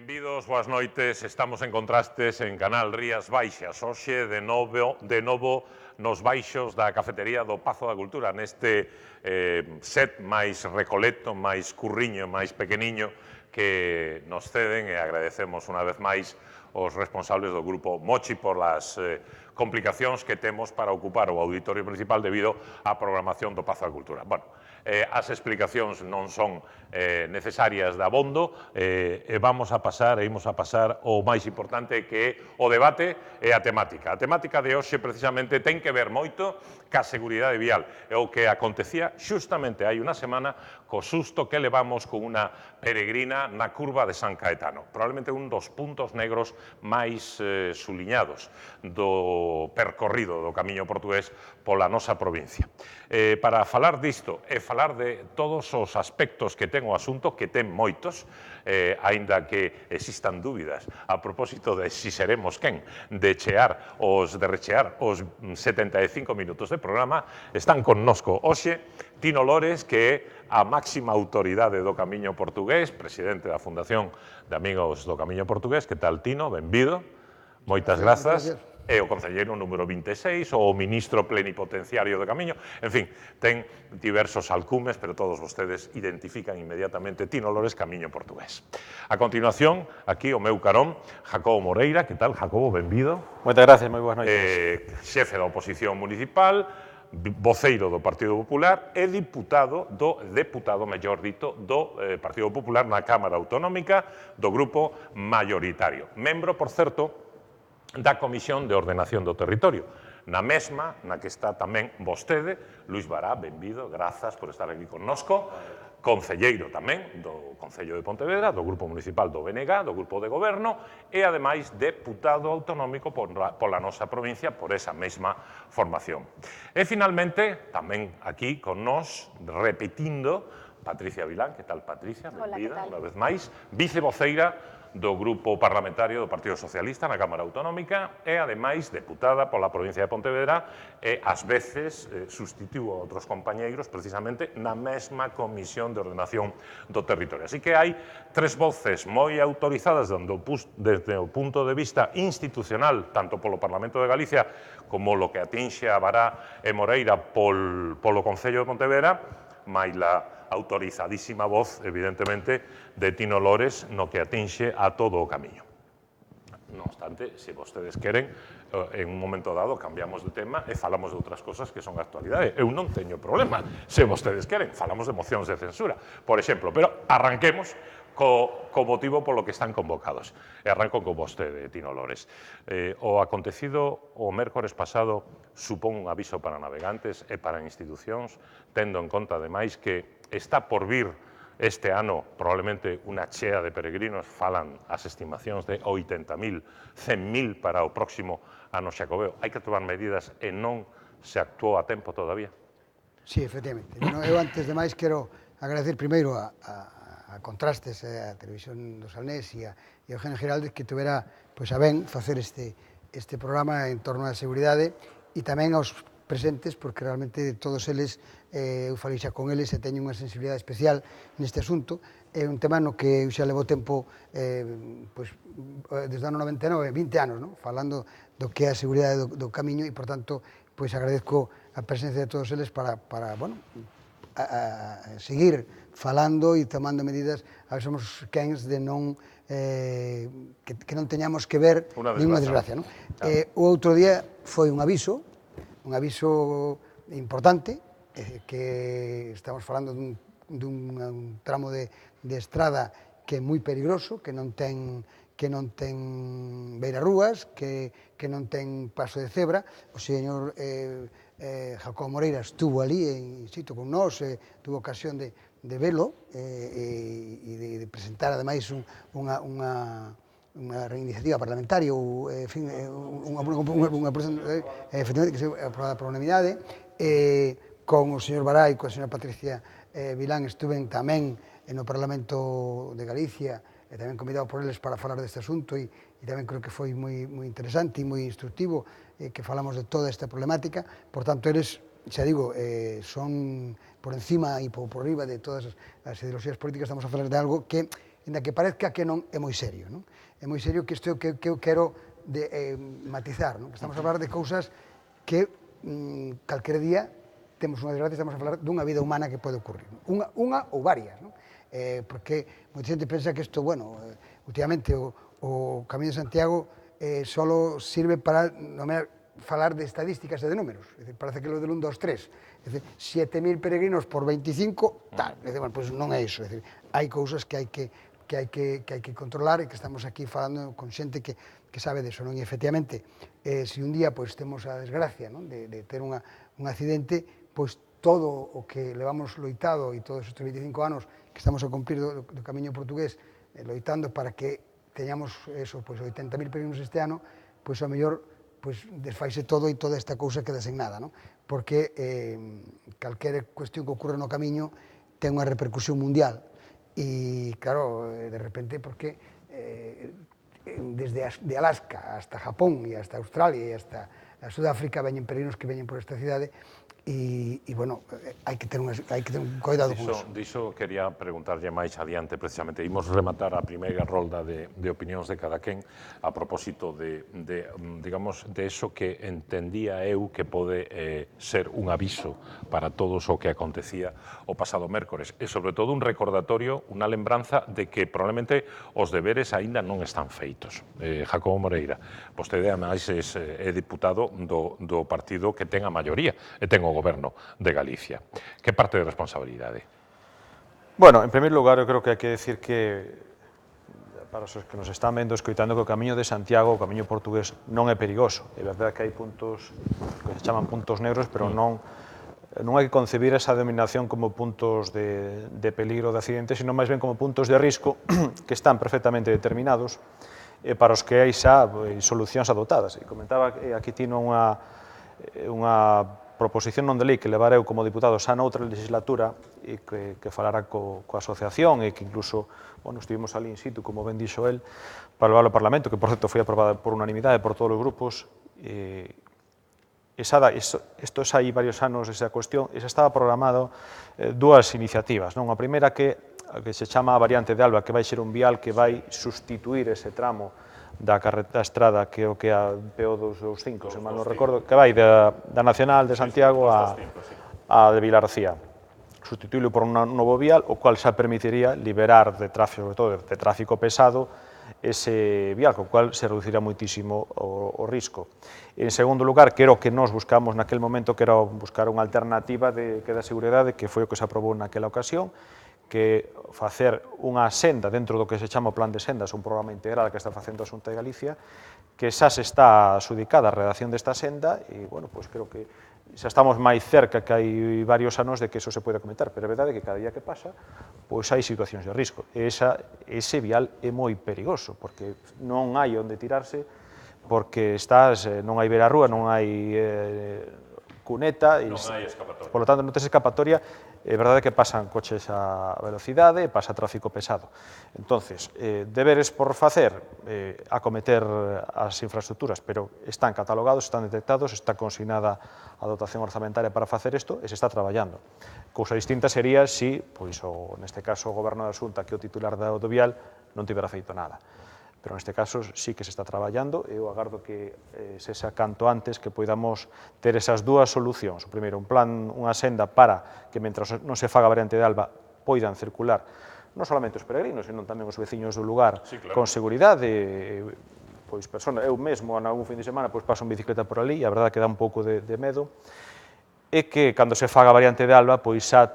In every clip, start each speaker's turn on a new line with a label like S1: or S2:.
S1: Benvidos, boas noites, estamos en Contrastes en Canal Rías Baixas, hoxe de novo nos baixos da cafetería do Pazo da Cultura, neste set máis recoleto, máis curriño, máis pequeniño que nos ceden e agradecemos unha vez máis os responsables do grupo Mochi por las complicacións que temos para ocupar o auditorio principal debido á programación do Pazo da Cultura. Bueno, as explicacións non son necesarias de abondo e imos a pasar ao máis importante que é o debate e a temática. A temática de hoxe precisamente ten que ver moito ca seguridade vial. É o que acontecía xustamente hai unha semana co susto que levamos con unha peregrina na curva de San Caetano. Probablemente un dos puntos negros máis suliñados do percorrido do camiño portugués pola nosa provincia. Para falar disto e falar de todos os aspectos que ten o asunto, que ten moitos, aínda que existan dúbidas a propósito de si seremos quen de rechear os 75 minutos de programa, están connosco hoxe Tino Lores, que é a máxima autoridade do Camiño Portugués, presidente da Fundación de Amigos do Camiño Portugués. Que tal, Tino? Benvido. Moitas grazas. E o concelleiro número 26, o ministro plenipotenciario do Camiño, en fin, ten diversos alcumes, pero todos vostedes identifican inmediatamente Tino Lores, Camiño Portugués. A continuación, aquí o meu carón, Jacobo Moreira. Que tal, Jacobo? Benvido.
S2: Moitas gracias, moi boas noites.
S1: Xefe da oposición municipal, voceiro do Partido Popular e deputado mellor dito, do Partido Popular na Cámara Autonómica do Grupo Mayoritario. Membro, por certo, da Comisión de Ordenación do Territorio, na mesma na que está tamén vostede, Luís Bará. Benvido, grazas por estar aquí connosco, concelleiro tamén do Concello de Pontevedra, do Grupo Municipal do BNG, do Grupo de Goberno, e ademais deputado autonómico pola nosa provincia por esa mesma formación. E finalmente, tamén aquí con nós, repetindo, Patricia Vilán. Que tal, Patricia? Benvida, unha vez máis, vicevoceira do Grupo Parlamentario do Partido Socialista na Cámara Autonómica e, ademais, deputada pola provincia de Pontevedra e, ás veces, substitúo a outros compañeiros precisamente na mesma Comisión de Ordenación do Territorio. Así que hai tres voces moi autorizadas desde o punto de vista institucional, tanto polo Parlamento de Galicia como lo que atinxe a Bará e Moreira polo Concello de Pontevedra, máis la autorizadísima voz, evidentemente, de Tino Lores no que atinxe a todo o camiño. Non obstante, se vostedes queren, en un momento dado cambiamos de tema e falamos de outras cosas que son actualidade. Eu non teño problema, se vostedes queren, falamos de mocións de censura, por exemplo, pero arranquemos co motivo polo que están convocados. E arranco con vostede, Tino Lores. O acontecido o mércores pasado supón un aviso para navegantes e para institucións, tendo en conta, ademais, que está por vir este ano probablemente unha chea de peregrinos, falan as estimacións de 80.000, 100.000 para o próximo ano xacobeo. Hai que tomar medidas e non se actuou a tempo todavía?
S3: Sí, efectivamente. Eu, antes de máis, quero agradecer primeiro a Contrastes, a Televisión do Salnés e a Eugenio Giraldez que tuvera a ben facer este programa en torno á seguridade e tamén aos presentes, porque realmente todos eles, eu falei xa con eles e teño unha sensibilidade especial neste asunto. É un tema no que eu xa levo tempo, desde o ano 99, 20 anos, falando do que é a seguridade do camiño e, por tanto, agradezco a presencia de todos eles para seguir falando e tomando medidas a que somos quen de non que non teñamos que ver ninguna desgracia. O outro día foi un aviso importante, que estamos falando dun tramo de estrada que é moi peligroso, que non ten beirarrúas, que non ten paso de cebra. O señor Jacobo Moreira estuvo ali, in situ con nós, tuvo ocasión de velo e de presentar, ademais, unha iniciativa parlamentaria, unha presentación efectivamente que se aprobada por unanimidade. Con o señor Bará e con a señora Patricia Vilán estuven tamén no Parlamento de Galicia e tamén convidado por eles para falar deste asunto e tamén creo que foi moi interesante e moi instructivo que falamos de toda esta problemática. Por tanto, eles, xa digo, son por encima e por riba de todas as ideoloxías políticas. Estamos a falar de algo que ainda que parezca que non, é moi serio, non? É moi serio que isto que eu quero matizar, non? Estamos a falar de cousas que calquer día temos unha desgracia, estamos a falar dunha vida humana que pode ocurrir, unha ou varias, non? Porque moita xente pensa que isto, bueno, últimamente o Camiño de Santiago solo sirve para falar de estadísticas e de números. É dicir, parece que lo del 1, 2, 3. É dicir, 7.000 peregrinos por 25, tal. É dicir, bueno, pues non é iso. É dicir, hai cousas que hai que controlar e que estamos aquí falando con xente que sabe deso, non? E, efectivamente, se un día pues, temos a desgracia, non? De ter un accidente, pois todo o que levamos loitado e todos estes 25 anos que estamos a cumplir do Camiño Portugués loitando para que teñamos eso, pues, 80.000 peregrinos este ano, pois, ao mellor, pues, desfaise todo e toda esta cousa queda sen nada, non? Porque calquera cuestión que ocorre no camiño ten unha repercusión mundial e, claro, de repente, porque desde de Alaska hasta Japón e hasta Australia e hasta Sudáfrica veñen peregrinos que veñen por esta cidade e, bueno, hai que ter un cuidado con iso.
S1: Diso quería preguntarlle máis adiante, precisamente. Imos rematar a primeira rolda de opinións de cada quen a propósito digamos, de eso que entendía eu que pode ser un aviso para todos o que acontecía o pasado mércores. E, sobre todo, un recordatorio, unha lembranza de que probablemente os deberes aínda non están feitos. Jacobo Moreira, vostede, ademais, é diputado do partido que ten a maioría e ten o Goberno de Galicia. Que parte de responsabilidade?
S2: Bueno, en primer lugar, eu creo que hai que decir que, para os que nos están vendo, escoitando, que o Camiño de Santiago, o Camiño Portugués, non é perigoso. É verdade que hai puntos que se chaman puntos negros, pero non hai que concebir esa denominación como puntos de peligro de accidente, sino máis ben como puntos de risco que están perfectamente determinados para os que hai xa solucións adotadas. E comentaba que aquí tiene unha proposición non de lei que levar eu como diputado xa noutra legislatura e que falara coa asociación e que incluso, bueno, estivemos ali in situ, como ben dixo el, para levar ao Parlamento, que por certo foi aprobada por unanimidade por todos os grupos. Isto xa hai varios anos esa cuestión, e xa estaba programado dúas iniciativas, non? A primeira que se chama a variante de Alba, que vai ser un vial que vai sustituir ese tramo da estrada que é o que a PO225, se mal non recordo, que vai da Nacional de Santiago a de Vilarcía. Sustituílo por un novo vial, o cual xa permitiría liberar de tráfico, sobre todo de tráfico pesado, ese vial, co cual se reducirá moitísimo o risco. En segundo lugar, que era o que nós buscamos naquel momento, que era buscar unha alternativa que da seguridade, que foi o que se aprobou naquela ocasión, que facer unha senda dentro do que se chama o Plan de Sendas, un programa integral que está facendo a Xunta de Galicia, que xa se está adxudicada a redacción desta senda e, bueno, pois creo que xa estamos máis cerca que hai varios anos de que eso se pode comentar, pero é verdade que cada día que pasa, pois hai situacións de risco. E ese vial é moi perigoso, porque non hai onde tirarse, porque non hai verarrúa, non hai cuneta,
S1: non hai escapatoria.
S2: Por lo tanto, non tes escapatoria. É verdade que pasan coches a velocidade, pasa tráfico pesado. Entonces, deberes por facer, acometer as infraestructuras, pero están catalogados, están detectados, está consignada a dotación orzamentaria para facer isto e se está traballando. Cousa distinta sería se, pois, neste caso, o Goberno da Xunta, que é o titular do vial, non tivera feito nada. Pero neste caso sí que se está traballando e eu agardo que sexa canto antes que poidamos ter esas dúas solucións. O primeiro, un plan, unha senda para que, mentras non se faga a variante de Alba, poidan circular non solamente os peregrinos, senón tamén os veciños do lugar con seguridade. Pois, eu mesmo, en algún fin de semana, paso en bicicleta por ali e a verdade que dá un pouco de medo. E que, cando se faga a variante de Alba, pois xa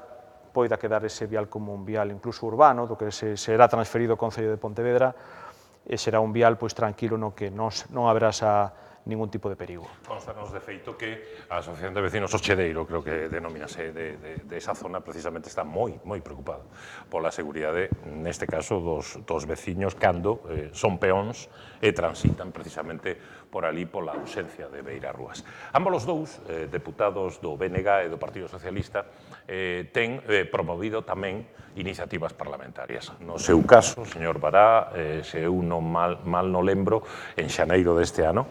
S2: poida quedar ese vial como un vial incluso urbano, do que será transferido ao Concello de Pontevedra, e será un vial tranquilo no que non haberá xa ningún tipo de perigo.
S1: Constanos de feito que a Asociación de Vecinos Ochedeiro, creo que denomínase, de esa zona, precisamente está moi preocupada pola seguridade, neste caso, dos veciños cando son peóns e transitan precisamente por ali pola ausencia de beirarrúas. Ambos os dous, deputados do BNG e do Partido Socialista, ten promovido tamén iniciativas parlamentarias. No seu caso, señor Bará, se eu mal non lembro, en xaneiro deste ano,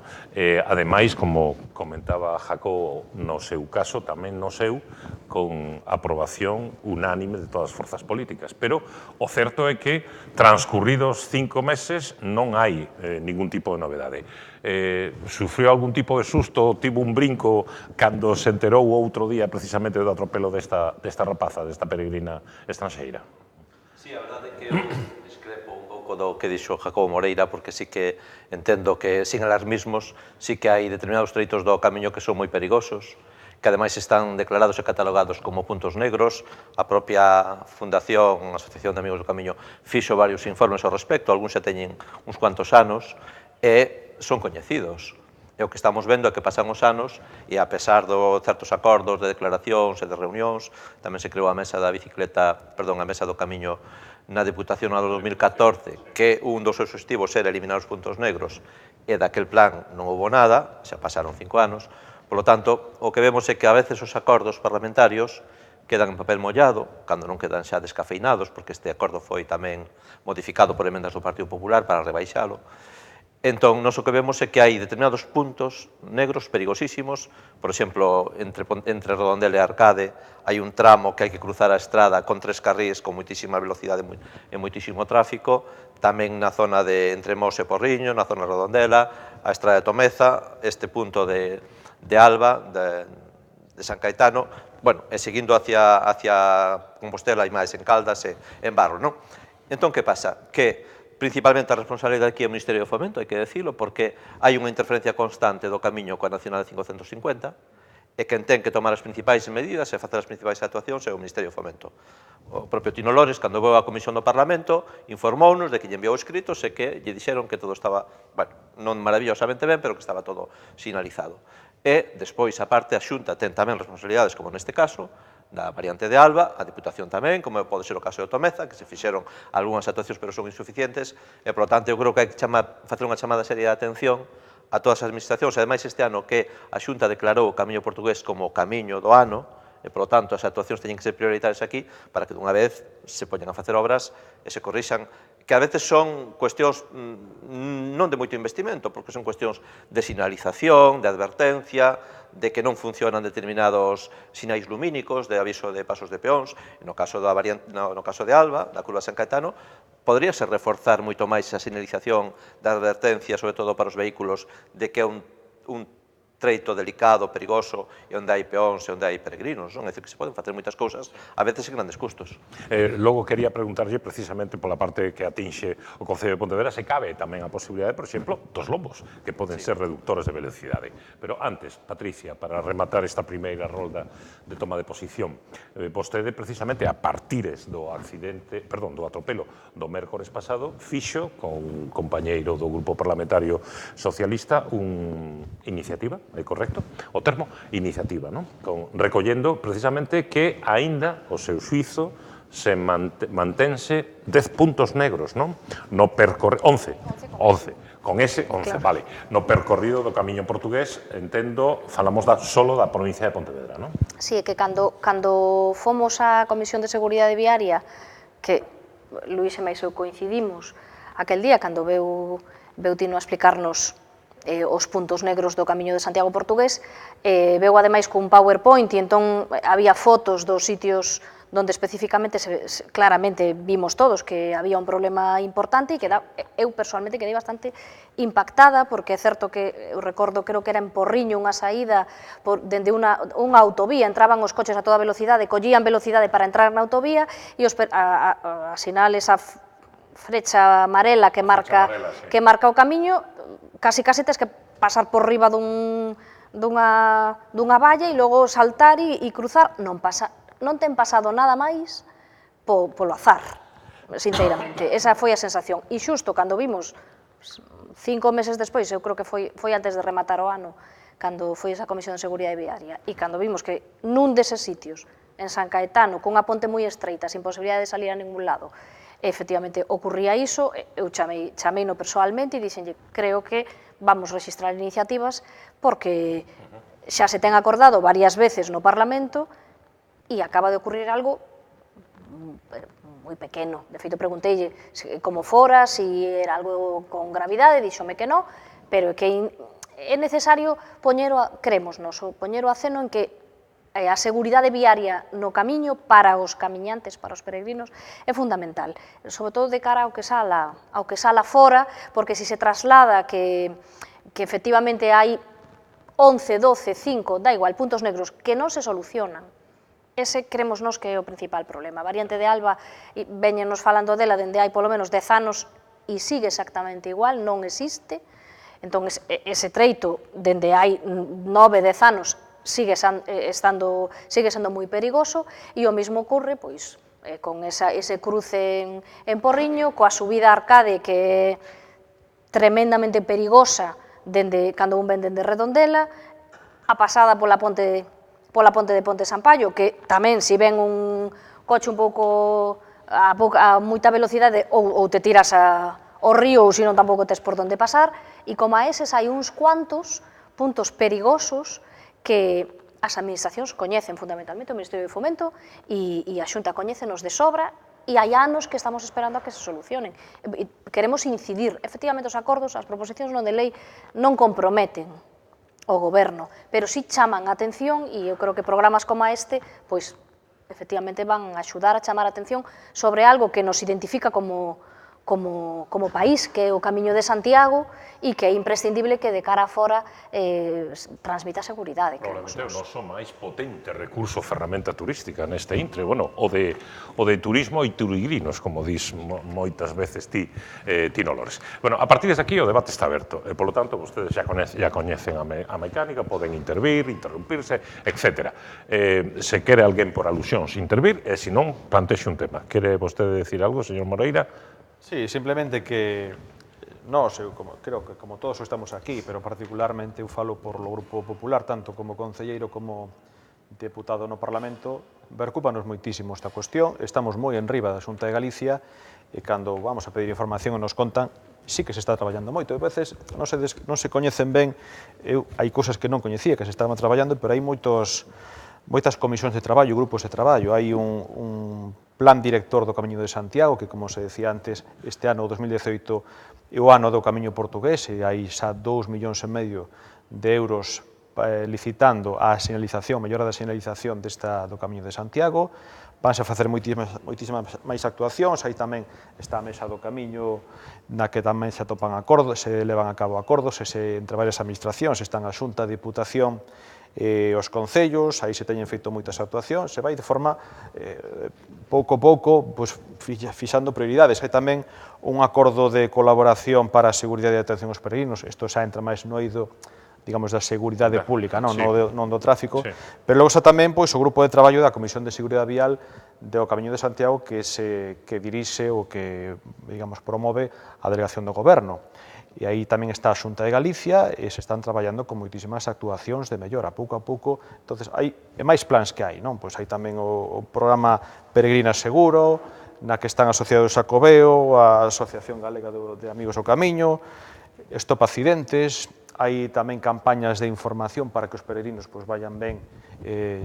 S1: Ademais, como comentaba Jacobo no seu caso, tamén no seu, con aprobación unánime de todas as forzas políticas. Pero o certo é que, transcurridos 5 meses, non hai ningún tipo de novedade. Sufriu algún tipo de susto, tivo un brinco cando se enterou outro día precisamente do atropelo desta rapaza, desta peregrina estranxeira?
S4: Sí, a verdade é que eu discrepo un pouco do que dixo Jacobo Moreira, porque sí que entendo que, sin alarmismos, sí que hai determinados treitos do camiño que son moi perigosos, que ademais están declarados e catalogados como puntos negros. A propia Fundación, a Asociación de Amigos do Camiño, fixo varios informes ao respecto, algúns xa teñen uns cuantos anos, e son coñecidos. E o que estamos vendo é que pasan os anos e, a pesar de certos acordos de declaracións e de reunións, tamén se creou a mesa da bicicleta, perdón, a mesa do camiño na Deputación no 2014, que un dos seus obxectivos era eliminar os puntos negros, e daquel plan non houve nada, xa pasaron 5 anos. Por lo tanto, o que vemos é que a veces os acordos parlamentarios quedan en papel mollado, cando non quedan xa descafeinados, porque este acordo foi tamén modificado por emendas do Partido Popular para rebaixalo. Entón, nos o que vemos é que hai determinados puntos negros perigosísimos. Por exemplo, entre Redondela e Arcade hai un tramo que hai que cruzar a estrada con 3 carrís con moitísima velocidade e moitísimo tráfico. Tamén na zona de entre Mos e Porriño, na zona de Redondela, a estrada de Tomeza, este punto de Alba, de San Caetano, bueno, e seguindo hacia Compostela e máis en Caldas e en Barro, non? Entón, que pasa? Que principalmente a responsabilidade aquí é o Ministerio do Fomento, hai que decirlo, porque hai unha interferencia constante do camiño coa Nacional 550, e quen ten que tomar as principais medidas e facer as principais actuacións é o Ministerio do Fomento. O propio Tino Lores, cando veu á Comisión do Parlamento, informounos de que lle enviou escritos e que lle dixeron que todo estaba, bueno, non maravillosamente ben, pero que estaba todo sinalizado. E, despois, a parte, a Xunta ten tamén responsabilidades, como neste caso, da variante de Alba, a Diputación tamén, como pode ser o caso de Tomeza, que se fixeron algunhas actuacións, pero son insuficientes, e, por lo tanto, eu creo que hai que facer unha chamada seria de atención a todas as administracións. Ademais, este ano que a Xunta declarou o camiño portugués como camiño do ano, e, por lo tanto, as actuacións teñen que ser prioritarias aquí para que, dunha vez, se poñan a facer obras e se corrixan, que a veces son cuestións non de moito investimento, porque son cuestións de sinalización, de advertencia, de que non funcionan determinados sinais lumínicos de aviso de pasos de peóns. No caso de Alba, da curva San Caetano, poderíase reforzar moito máis a sinalización da advertencia, sobre todo para os vehículos, de que é un treito delicado, perigoso, e onde hai peóns e onde hai peregrinos, non? É dicir, que se poden facer moitas cousas, a veces en grandes custos.
S1: Logo, quería preguntarlle precisamente pola parte que atinxe o Concello de Pontevedra, se cabe tamén a posibilidade, por exemplo, dos lombos, que poden ser reductores de velocidade. Pero antes, Patricia, para rematar esta primeira rolda de toma de posición, vostede, precisamente, a partires do atropelo do mércores pasado, fixo, con un compañeiro do Grupo Parlamentario Socialista, unha iniciativa, é correcto? O termo iniciativa, non? Recollendo precisamente que aínda o seu xuizo se mantense 10 puntos negros, non? No percorrido, 11. Con ese 11, vale. No percorrido do camiño portugués, entendo, falamos solo da provincia de Pontevedra, non?
S5: Sí, que cando fomos á Comisión de Seguridade Viaria, que Luís e máis eu coincidimos, aquel día, cando veu Tino a explicarnos os puntos negros do camiño de Santiago portugués, veu ademais cun PowerPoint e entón había fotos dos sitios donde especificamente claramente vimos todos que había un problema importante e que eu personalmente quedei bastante impactada porque é certo que eu recordo, creo que era en Porriño, unha saída dende unha autovía, entraban os coches a toda velocidade, collían velocidade para entrar na autovía e a sinal esa frecha amarela que marca o camiño, casi tes que pasar por riba dunha valla e logo saltar e cruzar. Non ten pasado nada máis polo azar, sinceramente. Esa foi a sensación. E xusto cando vimos, 5 meses despois, eu creo que foi antes de rematar o ano, cando foi esa Comisión de Seguridade Viaria, e cando vimos que nun deses sitios, en San Caetano, cunha ponte moi estreita, sin posibilidade de salir a ningún lado, efectivamente ocurría iso, eu chameino persoalmente e dixenlle, creo que vamos registrar iniciativas porque xa se ten acordado varias veces no Parlamento e acaba de ocurrir algo moi pequeno. De feito, pregunteille como fora, se era algo con gravidade, díxome que non, pero é que é é necesario poñer o aceno en que a seguridade viaria no camiño para os camiñantes, para os peregrinos, é fundamental, sobre todo de cara ao que sala fora, porque se se traslada que efectivamente hai 11, 12, 5, da igual, puntos negros que non se solucionan. Ese creemos nós que é o principal problema. A variante de Alba, veñenos falando dela dende hai polo menos 10 anos e sigue exactamente igual, non existe. Entón, ese treito, dende hai 9, 10 anos, sigue sendo moi perigoso e o mesmo ocorre pois, con ese cruce en Porriño, coa subida a Arcade que é tremendamente perigosa cando un ven dende Redondela, a pasada pola ponte de Ponte Sampaio, que tamén se ven un coche un pouco a moita velocidade ou te tiras ao río ou senón tampouco tes por onde pasar, e como a eses hai uns cuantos puntos perigosos que as administracións coñecen fundamentalmente, o Ministerio de Fomento e a Xunta coñécenos de sobra, e hai anos que estamos esperando a que se solucionen. Queremos incidir, efectivamente os acordos, as proposicións non de lei non comprometen o goberno, pero sí chaman a atención e eu creo que programas como este, pois, efectivamente van a axudar a chamar a atención sobre algo que nos identifica como país, que é o Camiño de Santiago, e que é imprescindible que de cara a fora transmita seguridade.
S1: Probablemente o noso máis potente recurso ferramenta turística neste intre, bueno, o de turismo e turisgrinos, como dis moitas veces ti, Nolores. Bueno, a partir de aquí o debate está aberto, e polo tanto, vostedes já coñecen a mecánica, poden interrumpirse, etc. Se quere alguén por alusións intervir, e se non, plantexe un tema. Quere vostede decir algo, señor Moreira?
S2: Sí, simplemente que nós, creo que como todos estamos aquí, pero particularmente eu falo por lo Grupo Popular, tanto como concelleiro como deputado no Parlamento, preocúpanos moitísimo esta cuestión, estamos moi enriba da Xunta de Galicia e cando vamos a pedir información e nos contan, sí que se está traballando moito, e a veces non se coñecen ben, hai cousas que non coñecía que se estaban traballando, pero hai moitas comisións de traballo, grupos de traballo, hai un plan director do Camiño de Santiago, que, como se decía antes, este ano, 2018, é o ano do Camiño portugués, e hai xa 2,5 millóns de euros licitando a sinalización, mellora da sinalización do Camiño de Santiago. Vanse a facer moitísimas máis actuacións, aí tamén está a Mesa do Camiño, na que tamén se atopan acordos, se levan a cabo acordos, entre varias administracións, están a Xunta, a Diputación, os concellos, aí se teñen feito moitas actuacións, se vai de forma pouco a pouco fixando prioridades. Hai tamén un acordo de colaboración para a seguridade e atención aos peregrinos, isto xa entra máis no eido, digamos, da seguridade pública, non do tráfico, pero logo xa tamén o grupo de traballo da Comisión de Seguridade Vial do Camiño de Santiago que dirixe ou que, digamos, promove a delegación do Goberno. E aí tamén está a Xunta de Galicia e se están traballando con moitísimas actuacións de mellora, pouco a pouco. Entonces, hai máis plans que hai, non? Pois hai tamén o programa Peregrina Seguro, na que están asociados a Coveo, a Asociación Galega de Amigos ao Camiño, Stop Accidentes, hai tamén campañas de información para que os peregrinos vayan ben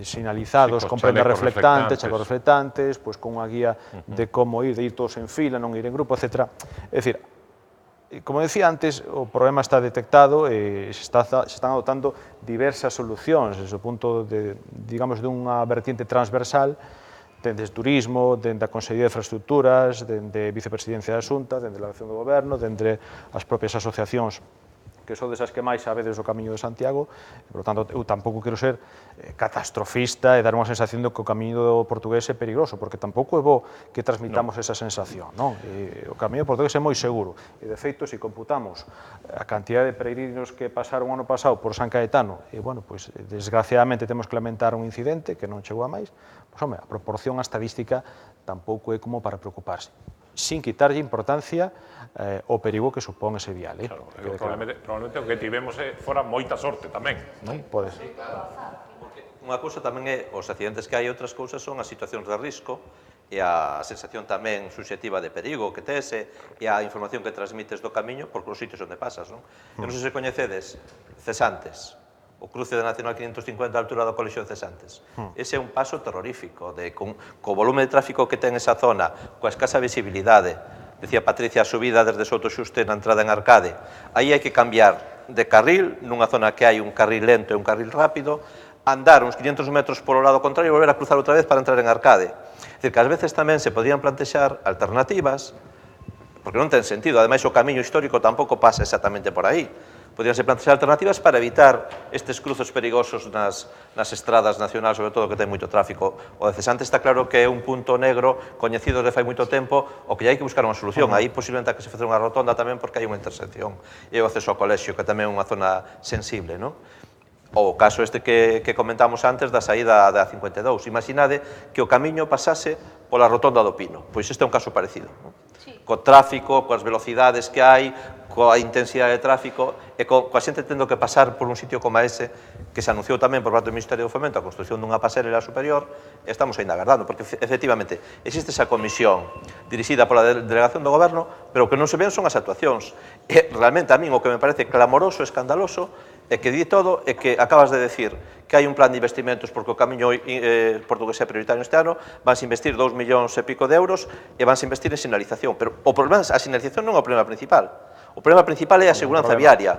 S2: sinalizados, con prendas reflectantes, chacos reflectantes, con unha guía de como ir, de ir todos en fila, non ir en grupo, etc. É dicir, como decía antes, o problema está detectado e se están adoptando diversas solucións desde o punto de, digamos, dunha vertiente transversal, dende turismo, dende a Consellería de Infraestructuras, dende Vicepresidencia da Xunta, dende a Delegación do Goberno, dende as propias asociacións que son desas que máis sabedes do Camiño de Santiago, e, por tanto, eu tampouco quero ser catastrofista e dar unha sensación de que o Camiño portugués é perigoso, porque tampouco é bo que transmitamos esa sensación, non? O Camiño portugués é moi seguro, e, de feito, se computamos a cantidad de peregrinos que pasaron o ano pasado por San Caetano, e, bueno, pois, desgraciadamente temos que lamentar un incidente que non chegou a máis, pois, home, a proporción estadística tampouco é como para preocuparse, sin quitarlle importancia o perigo que supón ese vial.
S1: Claro, probablemente o que tivemos fora moita sorte tamén.
S2: Non? Pode ser.
S4: Unha cousa tamén é os accidentes que hai, outras cousas son as situacións de risco e a sensación tamén subxectiva de perigo que tes e a información que transmites do camiño por os sitios onde pasas, non? Eu non sei se coñecedes Cesantes, o cruce da Nacional 550 a altura do Colexio de Cesantes. Ese é un paso terrorífico, co volume de tráfico que ten esa zona, coa escasa visibilidade, decía Patricia, a subida desde Souto Xuste na entrada en Arcade. Aí hai que cambiar de carril, nunha zona que hai un carril lento e un carril rápido, andar uns 500 metros polo lado contrario e volver a cruzar outra vez para entrar en Arcade. É dicir, que ás veces tamén se podían plantexar alternativas, porque non ten sentido, ademais o camiño histórico tampouco pasa exactamente por aí. Podíanse plantexar alternativas para evitar estes cruzos perigosos nas estradas nacionais, sobre todo que ten moito tráfico. O de Cesante está claro que é un punto negro coñecido de fai moito tempo, o que hai que buscar unha solución. Aí posiblemente hai que se facer unha rotonda tamén porque hai unha intersección. E o acceso ao colexio, que tamén é unha zona sensible, non? O caso este que comentamos antes da saída da 52. Imaginade que o camiño pasase pola rotonda do Pino. Pois este é un caso parecido. Co tráfico, coas velocidades que hai, coa intensidade de tráfico e coa xente tendo que pasar por un sitio como ese que se anunciou tamén por parte do Ministerio do Fomento a construcción dunha pasarela superior e estamos ainda agardando, porque efectivamente existe esa comisión dirixida pola Delegación do Goberno, pero o que non se ven son as actuacións. E realmente a min o que me parece clamoroso e escandaloso é que di todo e que acabas de decir que hai un plan de investimentos porque o camiño portugués é prioritario este ano, vanse investir 2 millóns e pico de euros e vanse investir en sinalización. Pero o problema, a sinalización non é o problema principal. O problema principal é a seguranza viaria.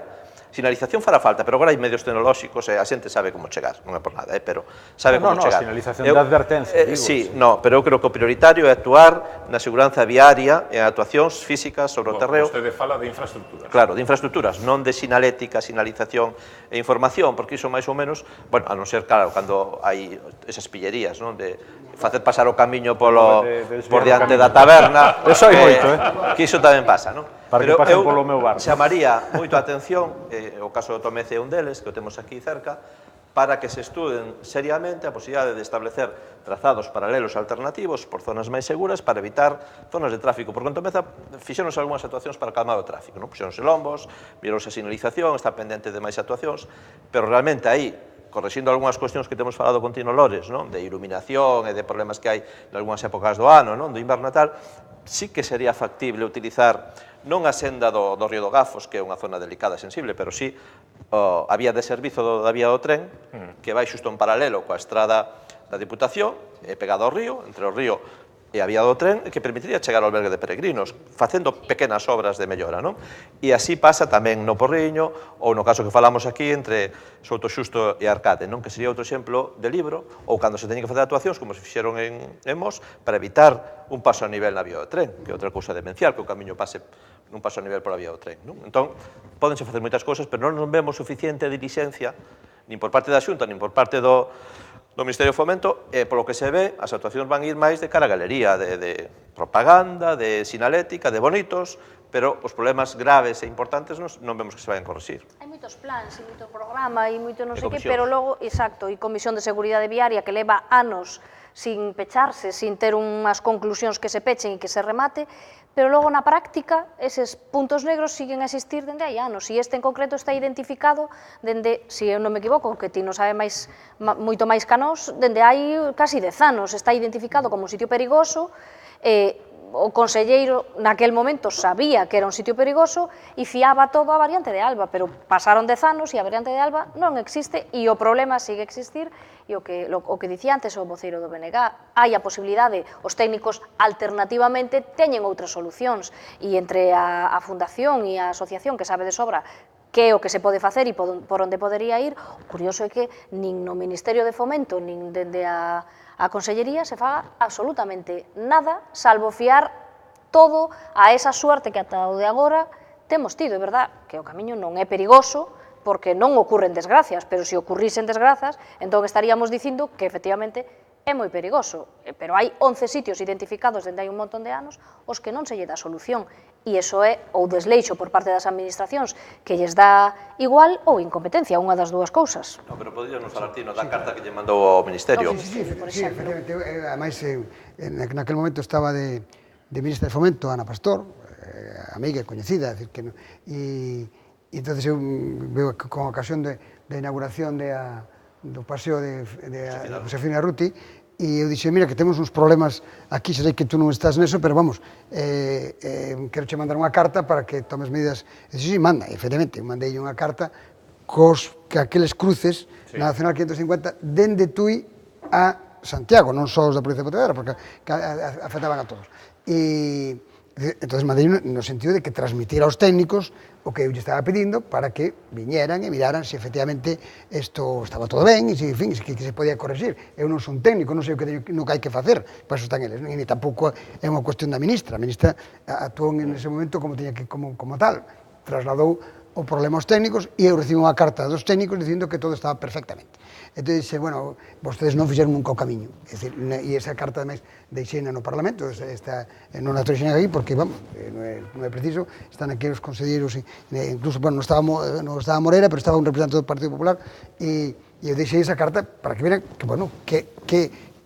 S4: Sinalización fará falta, pero agora hai medios tecnolóxicos e a xente sabe como chegar, non é por nada, pero sabe como chegar.
S2: Sinalización de advertencia, digo.
S4: Sí, pero eu creo que o prioritario é actuar na seguranza viaria e en actuacións físicas sobre o terreo.
S1: Vostede fala de infraestructuras.
S4: Claro, de infraestructuras, non de sinalética, sinalización e información, porque iso máis ou menos, bueno, a non ser, claro, cando hai esas pillerías, non, de facer pasar o camiño por diante da taberna.
S2: Eso hai moito,
S4: que iso tamén pasa, non?
S2: Para que pasen polo meu barco.
S4: Chamaría moito a atención, o caso do Tomece é un deles, que o temos aquí cerca, para que se estuden seriamente a posibilidade de establecer trazados paralelos alternativos por zonas máis seguras para evitar zonas de tráfico. Porque en Tomeza fixéronse algunhas actuacións para calmar o tráfico, non? Puxéronse lombos, virónse a sinalización, está pendente de máis actuacións, pero realmente aí, correxindo algunhas cuestións que temos falado con Tino Lores, non? De iluminación e de problemas que hai en algunhas épocas do ano, non? Do inverno e tal, sí que sería factible utilizar non a senda do Río do Gafos, que é unha zona delicada e sensible, pero sí a vía de servizo da vía do tren, que vai xusto en paralelo coa estrada da Diputación, pegada ao río, entre o río e a vía do tren, que permitiría chegar ao albergue de peregrinos, facendo pequenas obras de mellora, non? E así pasa tamén no Porriño, ou no caso que falamos aquí, entre Souto Xusto e Arcade, non? Que sería outro exemplo de libro, ou cando se teñen que facer actuacións, como se fixeron en Mos, para evitar un paso a nivel na vía do tren, que é outra cousa demencial, que o camiño pase nun paso a nivel pola vía do tren, non? Entón, pódense facer moitas cousas, pero non vemos suficiente dilixencia, nin por parte da Xunta, nin por parte do Ministerio de Fomento, e polo que se ve, as actuacións van ir máis de cara a galería, de propaganda, de sinalética, de bonitos, pero os problemas graves e importantes non vemos que se vayan a corrixir.
S5: Hai moitos plans, e moito programa, e moito non sei que, pero logo, exacto, e Comisión de Seguridade Viaria, que leva anos sin pecharse, sin ter unhas conclusións que se pechen e que se remate, pero logo na práctica eses puntos negros siguen a existir dende hai anos, e este en concreto está identificado dende, se eu non me equivoco, que ti non sabe moito máis que nós, dende hai casi 10 anos, está identificado como un sitio perigoso, o conselleiro naquel momento sabía que era un sitio perigoso e fiaba todo a variante de Alba, pero pasaron 10 anos e a variante de Alba non existe e o problema sigue a existir. E o que dicía antes o voceiro do BNG, hai a posibilidade, os técnicos alternativamente teñen outras solucións, e entre a Fundación e a Asociación, que sabe de sobra que é o que se pode facer e por onde podería ir, o curioso é que nin no Ministerio de Fomento, nin dende a Consellería se faga absolutamente nada, salvo fiar todo a esa suerte que ata o de agora temos tido. É verdad que o camiño non é perigoso, porque non ocurren desgracias, pero se ocurrisen desgrazas, entón estaríamos dicindo que efectivamente é moi perigoso, pero hai 11 sitios identificados dende hai un montón de anos os que non se lle dá solución, e iso é ou desleixo por parte das administracións que lles dá igual ou incompetencia, unha das dúas cousas.
S4: No, pero podríamos falar, Tino, da carta que lle mandou ao Ministerio.
S3: Sí, efectivamente, ademais, naquel momento estaba de ministra de Fomento, Ana Pastor, amiga e coñecida, e entonces eu veo con ocasión da inauguración do paseo de Josefina Ruti, e eu dixo, mira, que temos uns problemas aquí, sei que tú non estás neso, pero vamos, quero che mandar unha carta para que tomes medidas. E dixo, sí, manda, e efectivamente, mandei unha carta que aqueles cruces na Nacional 550 dende Tui a Santiago, non só os da Provincia de Pontevedra, porque afectaban a todos. E Entonces mandei no sentido de que transmitira aos técnicos o que eu lle estaba pedindo para que viñeran e miraran se efectivamente isto estaba todo ben e se, en fin, que se podía corregir. Eu non son técnico, non sei o que hai que facer, para eso están eles, e tampouco é unha cuestión da ministra. A ministra actuou en ese momento como tiña que como tal, trasladou o problema aos técnicos e eu recibo unha carta dos técnicos dicindo que todo estaba perfectamente. Entón dixe, bueno, vostedes non fixeron nunca o camiño. É dicir, e esa carta ademais deixeina no Parlamento, non a trouxen aquí porque, vamos, non é preciso, están aquí os conselleiros, incluso, bueno, non estaba Moreira, pero estaba un representante do Partido Popular, e eu deixei esa carta para que viran que, bueno,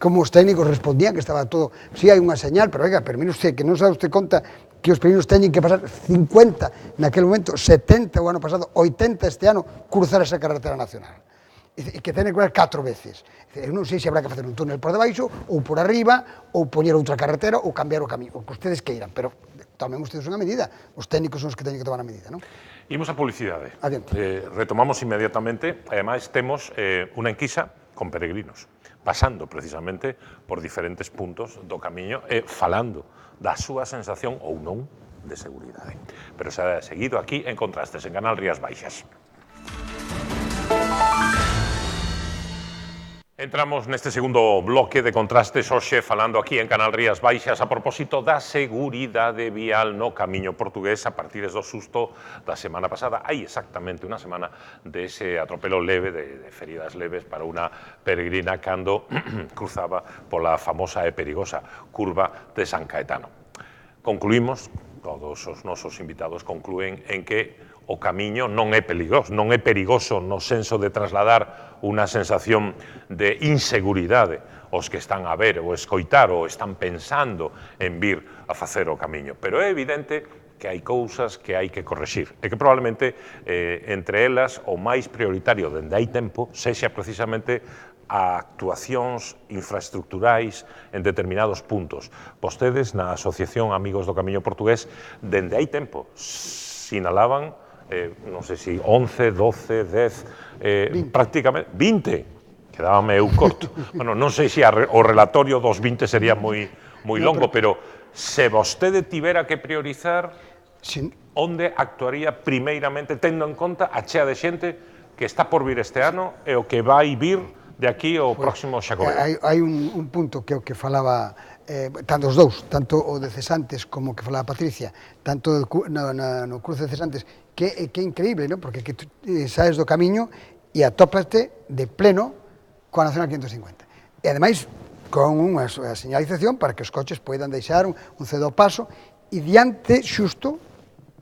S3: como os técnicos respondían, que estaba todo, si hai unha señal, pero oiga, pero mire usted, que non sabe usted conta que os peregrinos teñen que pasar 50 naquele momento, 70 o ano pasado, 80 este ano, cruzar esa carretera nacional. E que teñen que ver 4 veces. Eu non sei se habrá que facer un túnel por debaixo, ou por arriba, ou poñer outra carretera, ou cambiar o camiño, o que ustedes queiran, pero tomen ustedes unha medida. Os técnicos son os que teñen que tomar a medida, non?
S1: Imos a publicidade.
S3: Adiante.
S1: Retomamos inmediatamente, ademais temos unha enquisa con peregrinos, pasando precisamente por diferentes puntos do camiño e falando da súa sensación ou non de seguridade. Pero será seguido aquí en Contrastes, en Canal Rías Baixas. Entramos neste segundo bloque de Contrastes hoxe falando aquí en Canal Rías Baixas a propósito da seguridade vial no camiño portugués a partir do susto da semana pasada. Hai exactamente unha semana dese atropelo leve, de feridas leves para unha peregrina cando cruzaba pola famosa e perigosa curva de San Caetano. Concluímos, todos os nosos invitados conclúen en que o camiño non é perigoso no senso de trasladar unha sensación de inseguridade aos que están a ver ou escoitar ou están pensando en vir a facer o camiño. Pero é evidente que hai cousas que hai que correxir e que probablemente entre elas o máis prioritario dende hai tempo sexa precisamente a actuacións infraestructurais en determinados puntos. Vostedes na Asociación Amigos do Camiño Portugués dende hai tempo sinalaban non sei se 11, 12, 10, prácticamente 20, quedábame eu corto. Bueno, non sei se o relatorio dos 20 sería moi longo, pero se vostede tivera que priorizar, onde actuaría primeiramente, tendo en conta a chea de xente que está por vir este ano e o que vai vir de aquí ao próximo Xacobeo?
S3: Hai un punto que é o que falaba tanto os dous, tanto o de cesantes como o que falaba Patricia, tanto no cruce de cesantes, que é increíble, non? Porque saes do camiño e atópaste de pleno coa Nacional 550. E ademais, con unha señalización para que os coches poidan deixar un cedo paso e diante xusto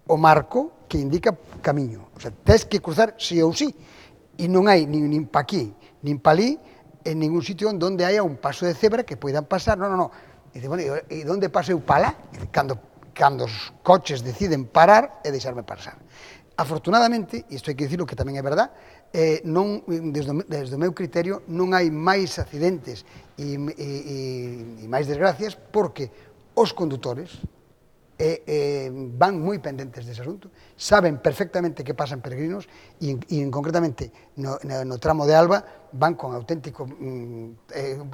S3: o marco que indica camiño. O sea, tes que cruzar sí ou sí. E non hai nin pa aquí, nin pa ali, en ningún sitio onde haya un paso de cebra que poidan pasar. Non. E dice, bueno, e onde paso eu pala? Cando os coches deciden parar e deixarme pasar. Afortunadamente, e isto hai que dicirlo que tamén é verdad, desde o meu criterio non hai máis accidentes e máis desgracias porque os condutores van moi pendentes dese asunto, saben perfectamente que pasan peregrinos e concretamente no tramo de Alba van con auténtico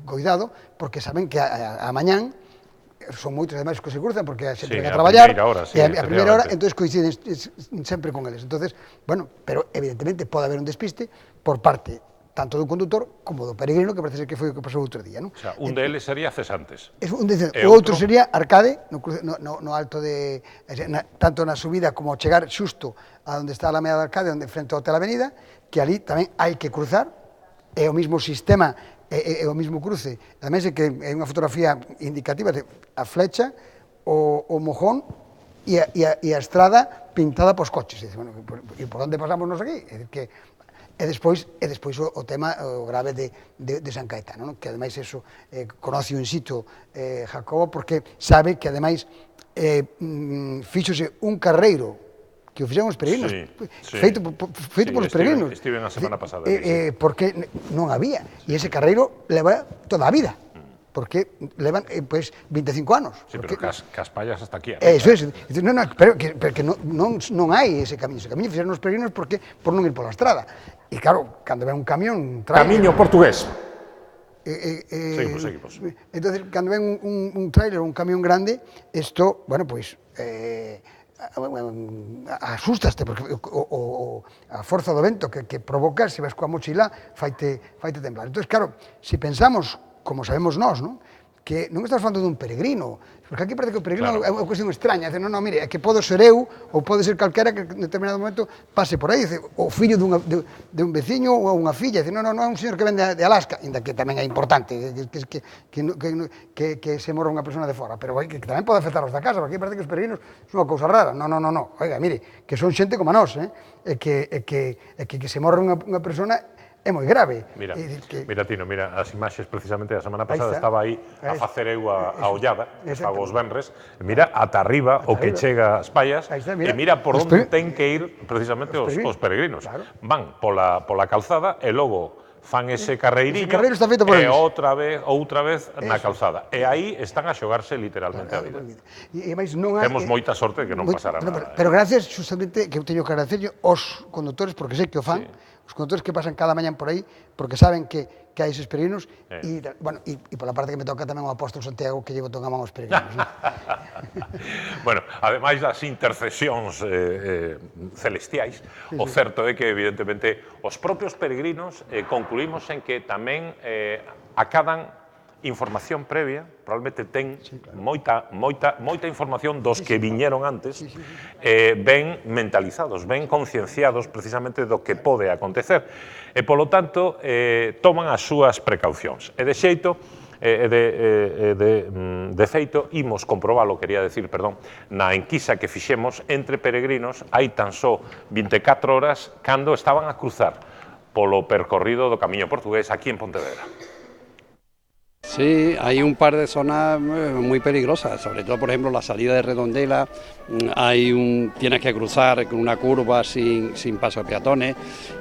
S3: cuidado porque saben que a mañán son moitos ademais que se cruzan porque a xente vai a traballar e a primeira hora, entón coinciden sempre con eles. Entonces, bueno, pero evidentemente pode haber un despiste por parte tanto do condutor como do peregrino, que parece que foi o que pasou outro día, non?
S1: O sea, un deles sería cesantes.
S3: O outro sería Arcade, no alto de... tanto na subida como chegar xusto a onde está a Alameda de Arcade, onde frente ao Hotel Avenida, que ali tamén hai que cruzar, é o mesmo sistema, é o mesmo cruce. Ademais, é que é unha fotografía indicativa de a flecha, o mojón e a estrada pintada pos coches. E por onde pasamos nos aquí? É dicir, que E despois o tema grave de San Caetano, que ademais eso conoce in situ Jacobo, porque sabe que ademais fíxose un carreiro que o fixeron os peregrinos, feito polos peregrinos.
S1: Estive na semana pasada.
S3: Porque non había, e ese carreiro leva toda a vida, porque levan 25 anos.
S1: Sí, pero Caspallas hasta aquí.
S3: Eso é, pero que non hai ese camiño. Ese camiño fixeron os peregrinos por non ir pola estrada. E claro, cando ven un camión...
S1: Camiño portugués. Seguimos.
S3: Entonces, cando ven un tráiler ou un camión grande, isto, bueno, pois, asustaste, porque a forza do vento que provoca, se vas coa mochila, faite temblar. Entón, claro, se pensamos, como sabemos nós, non? Que non estás falando dun peregrino, porque aquí parece que o peregrino é unha cuestión extraña, non, mire, é que podo ser eu, ou pode ser calquera que en determinado momento pase por aí, o fillo de un veciño ou unha filla, non é un señor que vende de Alaska, ainda que tamén é importante que se morra unha persona de fora, pero que tamén pode afectar os da casa, porque aquí parece que os peregrinos son unha cousa rara, non, oiga, mire, que son xente como a nós, e que se morra unha persona é moi grave.
S1: Mira, Tino, mira, as imaxes precisamente da semana pasada estaba aí a facer eu a ollada, que fago os venres, mira ata arriba o que chega ás paias, e mira por onde ten que ir precisamente os peregrinos. Van pola calzada e logo fan ese carreiriño e outra vez na calzada. E aí están a xogarse literalmente a vida. Temos moita sorte de que non pasara nada.
S3: Pero gracias, justamente, que eu teño que agradecerlle aos conductores, porque sei que o fan, os conductores que pasan cada mañán por aí, porque saben que hai eses peregrinos, e pola parte que me toca tamén o apóstol Santiago, que llevo toda a man aos peregrinos.
S1: Bueno, ademais das intercesións celestiais, o certo é que, evidentemente, os propios peregrinos concluímos en que tamén acadan información previa, probablemente ten moita información dos que viñeron antes, ben mentalizados, ben concienciados precisamente do que pode acontecer, e polo tanto toman as súas precaucións. E de xeito, de feito, imos comprobalo, quería decir, perdón, na enquisa que fixemos entre peregrinos hai tan só 24 horas cando estaban a cruzar polo percorrido do Camiño Portugués aquí en Pontevedra.
S6: Sí, hay un par de zonas muy peligrosas, sobre todo, por ejemplo, la salida de Redondela, tienes que cruzar con una curva sin paso de peatones,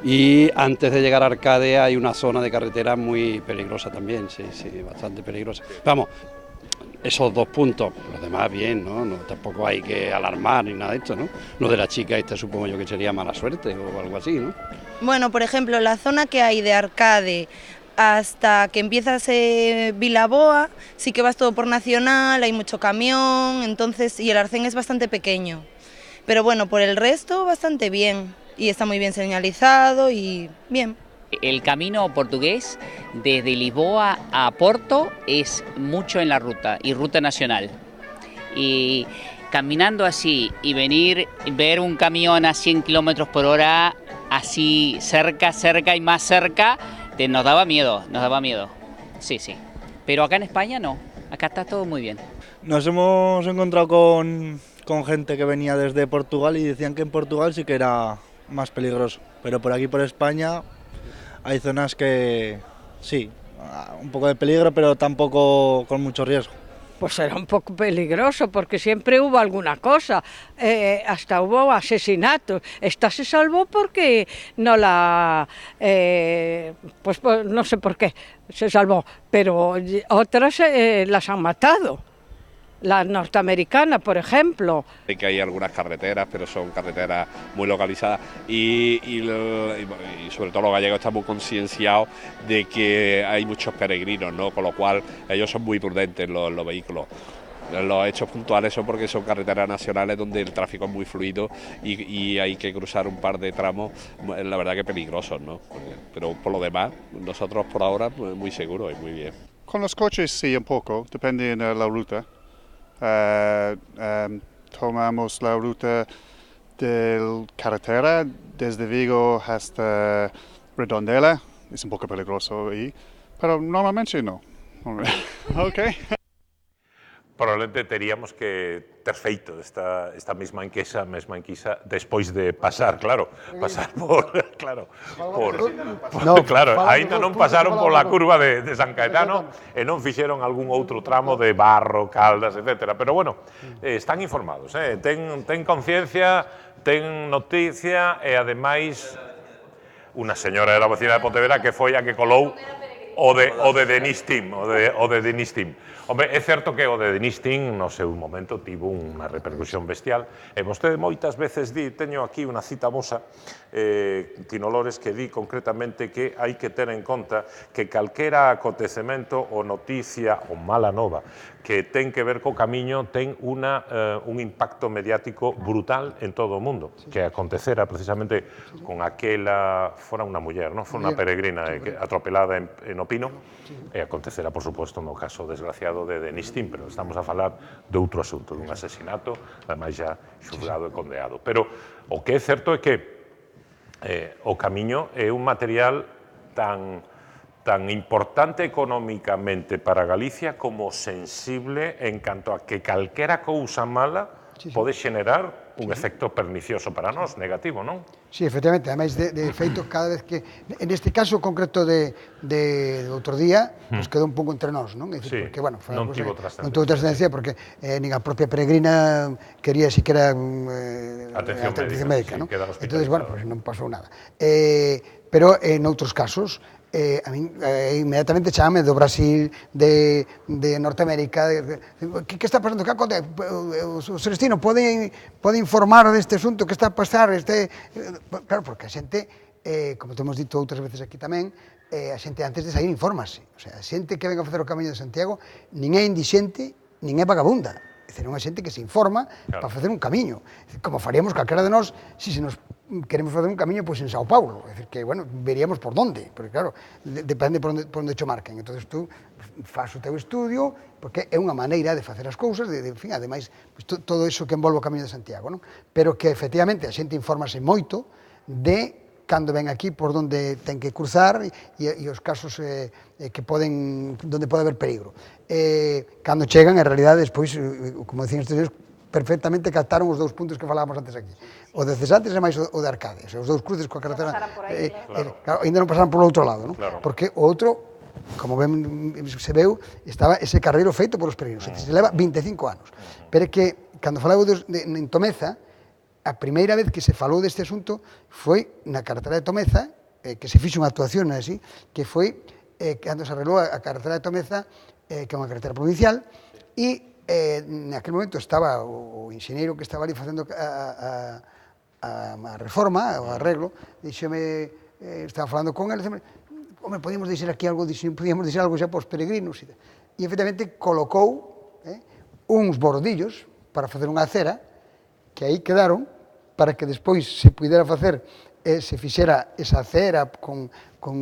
S6: y antes de llegar a Arcade hay una zona de carretera muy peligrosa también, sí, bastante peligrosa. Vamos, esos dos puntos, los demás bien, ¿no? Tampoco hay que alarmar ni nada de esto, ¿no? Lo de la chica esta supongo yo que sería mala suerte o algo así, ¿no?
S7: Bueno, por ejemplo, la zona que hay de Arcade hasta que empiezas Vilaboa, sí que vas todo por Nacional, hay mucho camión, entonces, y el arcén es bastante pequeño. Pero bueno, por el resto bastante bien, y está muy bien señalizado y bien.
S8: El camino portugués desde Lisboa a Porto es mucho en la ruta, y ruta nacional. Y caminando así y ver un camión a 100 kilómetros por hora, así cerca y más cerca, nos daba miedo, sí. Pero acá en España no, acá está todo muy bien.
S9: Nos hemos encontrado con gente que venía desde Portugal y decían que en Portugal sí que era más peligroso, pero por aquí por España hay zonas que sí, un poco de peligro, pero tampoco con mucho riesgo.
S10: Pues era un poco peligroso porque siempre hubo alguna cosa, hasta hubo asesinatos. Esta se salvó porque no pues no sé por qué se salvó, pero otras las han matado. La norteamericana, por ejemplo.
S11: Que hay algunas carreteras, pero son carreteras muy localizadas y sobre todo los gallegos están muy concienciados de que hay muchos peregrinos, ¿no? Con lo cual ellos son muy prudentes los vehículos. Los hechos puntuales son porque son carreteras nacionales donde el tráfico es muy fluido y hay que cruzar un par de tramos, la verdad que peligrosos, ¿no? Pero por lo demás, nosotros por ahora muy seguros y muy bien.
S12: Con los coches sí, un poco, depende de la ruta. Tomamos la ruta de carretera desde Vigo hasta Redondela, es un poco peligroso, pero normalmente no. Okay.
S1: Probablemente teríamos que ter feito esta mesma enquisa despois de pasar, pasar aínda non pasaron pola curva de San Caetano e non fixeron algún outro tramo de Barro, Caldas, etc. Pero bueno, están informados, ten conciencia, ten noticia e ademais unha señora da vecina de Pontevedra que foi a que colou o de Denis Team, Hombre, é certo que o de Denistin no seu momento tivo unha repercusión bestial e vostede moitas veces di, teño aquí unha cita vosa, Tinolores, que di concretamente que hai que ter en conta que calquera acontecemento ou noticia ou mala nova que ten que ver co Camiño ten un impacto mediático brutal en todo o mundo, que acontecera precisamente con aquela, fora unha muller, non? Fora unha peregrina atropelada en Opino, e acontecera, por suposto, no caso desgraciado de Denistin, pero estamos a falar de outro asunto, dun asesinato, ademais xa xulgado e condeado. Pero o que é certo é que o Camiño é un material tan importante económicamente para Galicia como sensible en canto a que calquera cousa mala pode xenerar un efecto pernicioso para nós, negativo, non?
S3: Sí, efectivamente, ademais de feito, cada vez que, en este caso concreto de outro día, pues quedou un pouco entre nós, non?
S1: Porque, bueno, non tivo
S3: trascendencia, porque nin a propia peregrina quería siquiera
S1: atención médica,
S3: non? Entón, bueno, pues non pasou nada. Pero en outros casos, a min inmediatamente chamame do Brasil, de Norteamérica, que está pasando? Que acontece? O Celestino pode informar deste asunto que está a pasar? Claro, porque a xente, como temos dito outras veces aquí tamén, a xente antes de sair infórmase. O sea, a xente que venga a facer o Camiño de Santiago nin é indixente, nin é vagabunda. É dicir, unha xente que se informa para facer un camiño. Como faríamos calquera de nós se nos queremos facer un camiño en Sao Paulo. É dicir, que, bueno, veríamos por onde, porque, claro, depende por onde cho marquen. Entón, tú faz o teu estudio, porque é unha maneira de facer as cousas, en fin, ademais, todo iso que envolve o Camiño de Santiago, non? Pero que, efectivamente, a xente infórmase moito de cando ven aquí por onde ten que cruzar e os casos que donde pode haber peligro. Cando chegan, en realidade, despois, como dicían estes dias, perfectamente captaron os dous puntos que falábamos antes aquí. O de Cesantes e máis o de Arcade. Os dous cruces coa carretera... Claro, ainda non pasaran polo outro lado, non? Porque o outro, como se veu, estaba ese carreiro feito polos peregrinos. Se leva 25 anos. Pero é que, cando falaba en Tomeza, a primeira vez que se falou deste asunto foi na carretera de Tomeza, que se fixo unha actuación así, que foi cando se arreglou a carretera de Tomeza, que é unha carretera provincial, e naquele momento estaba o enxeñeiro que estaba ali facendo a reforma, o arreglo, dixeme, estaba falando con ele, dixeme, home, podíamos dixer aquí algo, podíamos dixer algo xa pos peregrinos, e efectivamente colocou uns bordillos para facer unha acera, que aí quedaron, para que despois se pudera facer, se fixera esa acera con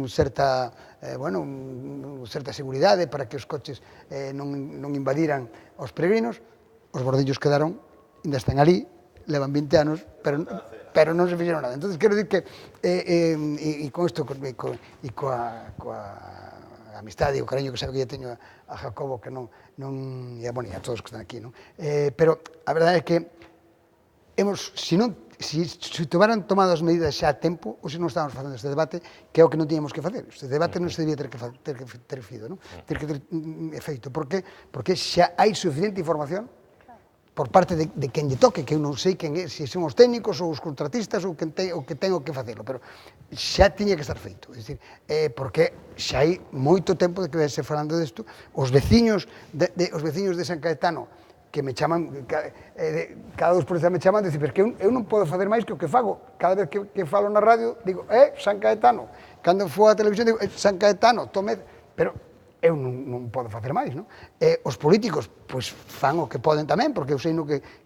S3: certa, certa seguridade para que os coches non invadiran os peregrinos. Os bordillos quedaron, ainda están ali, levan 20 anos, pero non se fixeron nada. Entón, quero dicir que, e con isto, e coa amistade e o cariño que sabe que lle teño a Jacobo, que non, e a todos que están aquí, non? Pero a verdade é que se tomaran tomado as medidas xa a tempo, ou se non estábamos facendo este debate, que é o que non tiñamos que facer. Este debate non se debía ter feito, non? Ter que ter efeito. Por qué? Porque xa hai suficiente información por parte de quen lle toque, que eu non sei quen é, se son os técnicos ou os contratistas ou que ten o que facelo, pero xa tiña que estar feito. É dicir, porque xa hai moito tempo de que vese falando desto. Os veciños de San Caetano que me chaman, cada 2 por 10 me chaman, dicir, porque eu non podo facer máis que o que fago. Cada vez que falo na radio, digo, San Caetano. Cando for a televisión, digo, San Caetano, pero eu non podo facer máis, non? Os políticos, pois, fan o que poden tamén, porque eu sei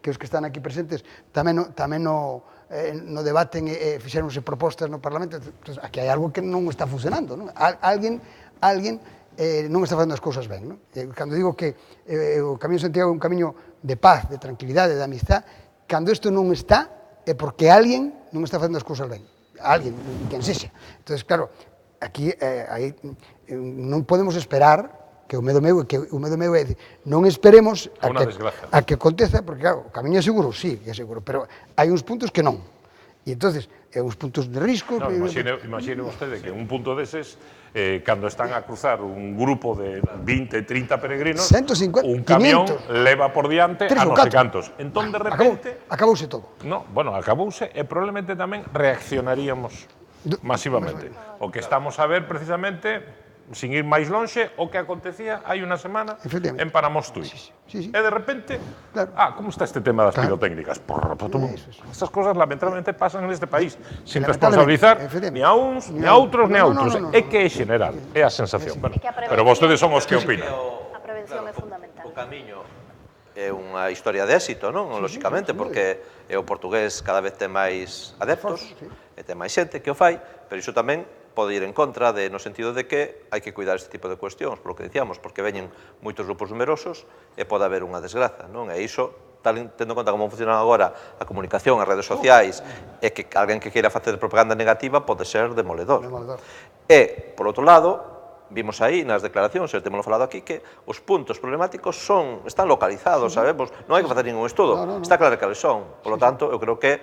S3: que os que están aquí presentes tamén no debaten e fixeronse propostas no Parlamento. Aquí hai algo que non está funcionando, non? Alguén non está facendo as cousas ben, non? Cando digo que o Camiño de Santiago é un camiño de paz, de tranquilidade, de amistad, cando isto non está, é porque alguén non está facendo as cousas ben. Alguén, quen sexa. Entón, claro, aquí non podemos esperar, que o medo meu é dicir, non esperemos a que aconteza, porque, claro, o camiño é seguro, sí, é seguro, pero hai uns puntos que non. E entonces, uns puntos de risco...
S1: Imagine vostede que un punto deses, cando están a cruzar un grupo de 20, 30 peregrinos,
S3: 150,
S1: un camión
S3: 500,
S1: leva por diante a non sei cantos. Entón, de repente...
S3: Acabouse todo.
S1: Bueno, acabouse e probablemente tamén reaccionaríamos masivamente. O que estamos a ver, precisamente, sin ir máis lonxe, o que acontecía hai unha semana
S3: Efectivamente.
S1: en Paramostui.
S3: Sí.
S1: E de repente,
S3: Claro.
S1: como está este tema das pirotécnicas? Estas cosas lamentablemente pasan neste país, sin responsabilizar ni a uns, ni a outros, ni a outros. É que é xeneral, é a sensación. Bueno, pero vostedes son os que opinan.
S5: A prevención é fundamental.
S4: O camiño é unha historia de éxito, non? Lóxicamente, porque o portugués cada vez ten máis adeptos e ten máis xente que o fai, pero iso tamén pode ir en contra no sentido de que hai que cuidar este tipo de cuestións, polo que dicíamos, porque veñen moitos grupos numerosos e pode haber unha desgraza, non? E iso, tendo en conta como funciona agora a comunicación, as redes sociais, e que alguén que queira facer propaganda negativa pode ser demoledor. E, por outro lado, vimos aí nas declaracións, e temos falado aquí, que os puntos problemáticos están localizados, sabemos, non hai que facer ningún estudo, está claro que eles son. Por lo tanto, eu creo que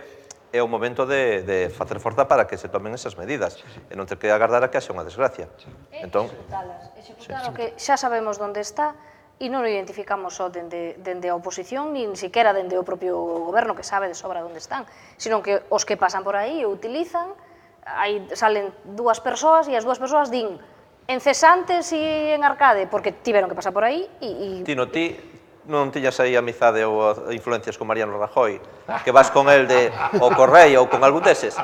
S4: é o momento de facer forza para que se tomen esas medidas e non ter que agardar a que haxa unha desgracia. Entón,
S5: executalo que xa sabemos onde está e non o identificamos só dende a oposición, nin siquiera dende o propio goberno que sabe de sobra onde están, sino que os que pasan por aí o utilizan, aí salen dúas persoas e as dúas persoas din en Cesantes e en Arcade, porque tiveron que pasar por aí e...
S4: Tino, ti non tiñas aí amizade ou influencias con Mariano Rajoy, que vas con el ao Correio ou con algún deses?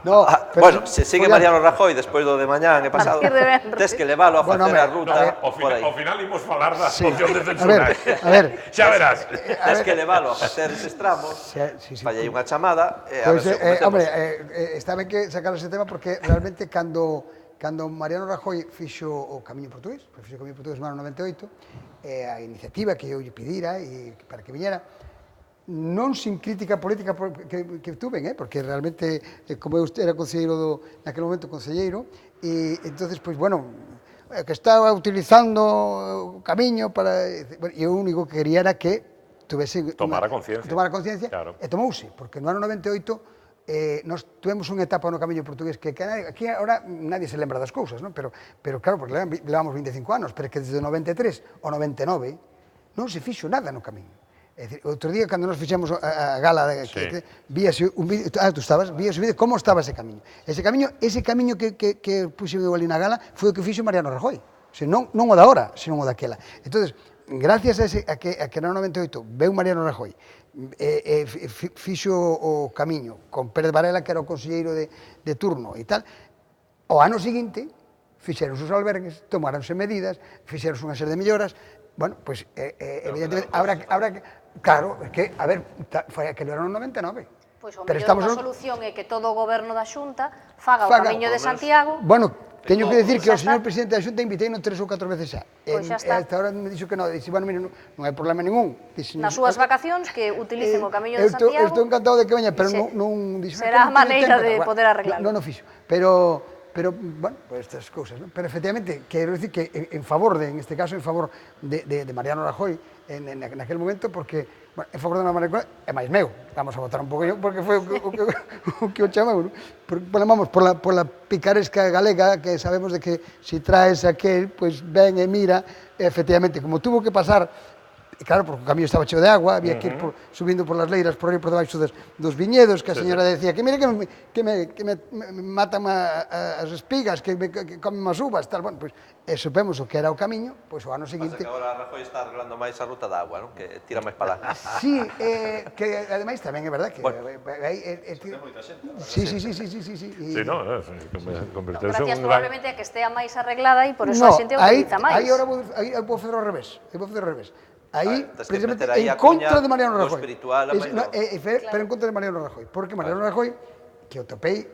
S3: No,
S4: bueno, se sigue Mariano Rajoy despois do de mañán e pasado, tes que leválo a facer a ruta por aí.
S1: Ao final imos falar da moción de censura.
S3: A ver,
S1: xa verás.
S4: Tes que leválo a facer eses tramos, fallei unha chamada e a ver se o cometemos.
S3: Hombre, está ben que sacar ese tema porque realmente cando Mariano Rajoy fixo o Camiño Portugués, fixo o Camiño Portugués no ano 98, a iniciativa que eu lle pedira para que viñera, non sin crítica política que tuven, porque realmente, como eu era concelleiro naquele momento concelleiro, e entonces, pois, bueno, que estaba utilizando o camiño para... E o único que quería era que tuvese...
S1: Tomara conciencia.
S3: Tomara conciencia, e tomouse, porque no ano 98 nos tuvemos unha etapa no Camiño Portugués que aquí ahora nadie se lembra das cousas, pero claro, porque levamos 25 anos, pero que desde o 93 ao 99 non se fixo nada no Camiño. É dicir, outro día, cando nos fixemos a gala, víase un vídeo, tú estabas, víase un vídeo, como estaba ese camiño. Ese camiño que puxe eu ali na gala foi o que fixo Mariano Rajoy, non o da hora, senón o daquela. Entón, gracias a que no 98 veu Mariano Rajoy, fixo o camiño con Pérez Varela, que era o conselleiro de turno e tal, o ano seguinte fixeron os albergues, tomaronse medidas, fixeron unha serie de melloras, bueno, pois, evidentemente, claro, que, a ver, foi aquele ano 99.
S5: Pois o mellor da solución é que todo o goberno da Xunta faga o Camiño de Santiago.
S3: Bueno, teño que decir que o señor presidente da Xunta invitei 3 ou 4 veces xa.
S5: Pois xa está.
S3: Hasta ahora me dixo que non, dixo, bueno, mira, non hai problema ningún.
S5: Nas súas vacacións que utilicen o Camiño de Santiago.
S3: Estou encantado de que veña, pero non dixo.
S5: Será a maneira de poder arreglarlo.
S3: Non o fixo, pero bueno, pues estas cousas, ¿no? Pero efectivamente, quero dicir que en favor en este caso, en favor de Mariano Rajoy, en aquel momento, porque, bueno, en favor de Mariano Rajoy, é máis meu, vamos a votar un pouco yo, porque foi o que o chamamos, ¿no? Vamos, por la picaresca galega, que sabemos de que si traes aquel, pues ven e mira, efectivamente, como tuvo que pasar, claro, porque o camiño estaba cheo de agua, había que ir subindo por las leiras, por aí por debaixo dos viñedos, que a señora decía que mire que me matan as espigas, que comen as uvas, tal, bueno, pois, supemos o que era o camiño, pois o ano seguinte...
S4: Pasa que agora Rajoy está arreglando máis a ruta da agua, non? Que tira máis para lá.
S3: Sí, que ademais tamén é verdad que...
S4: Ten moita xente.
S3: Sí.
S1: Sí, non, converterse
S5: gracias probablemente a que estea máis arreglada e por eso a xente utiliza máis.
S3: Aí ahora vou facer ao revés, Aí, precisamente, en contra de Mariano Rajoy. Pero en contra de Mariano Rajoy. Porque Mariano Rajoy, que o topei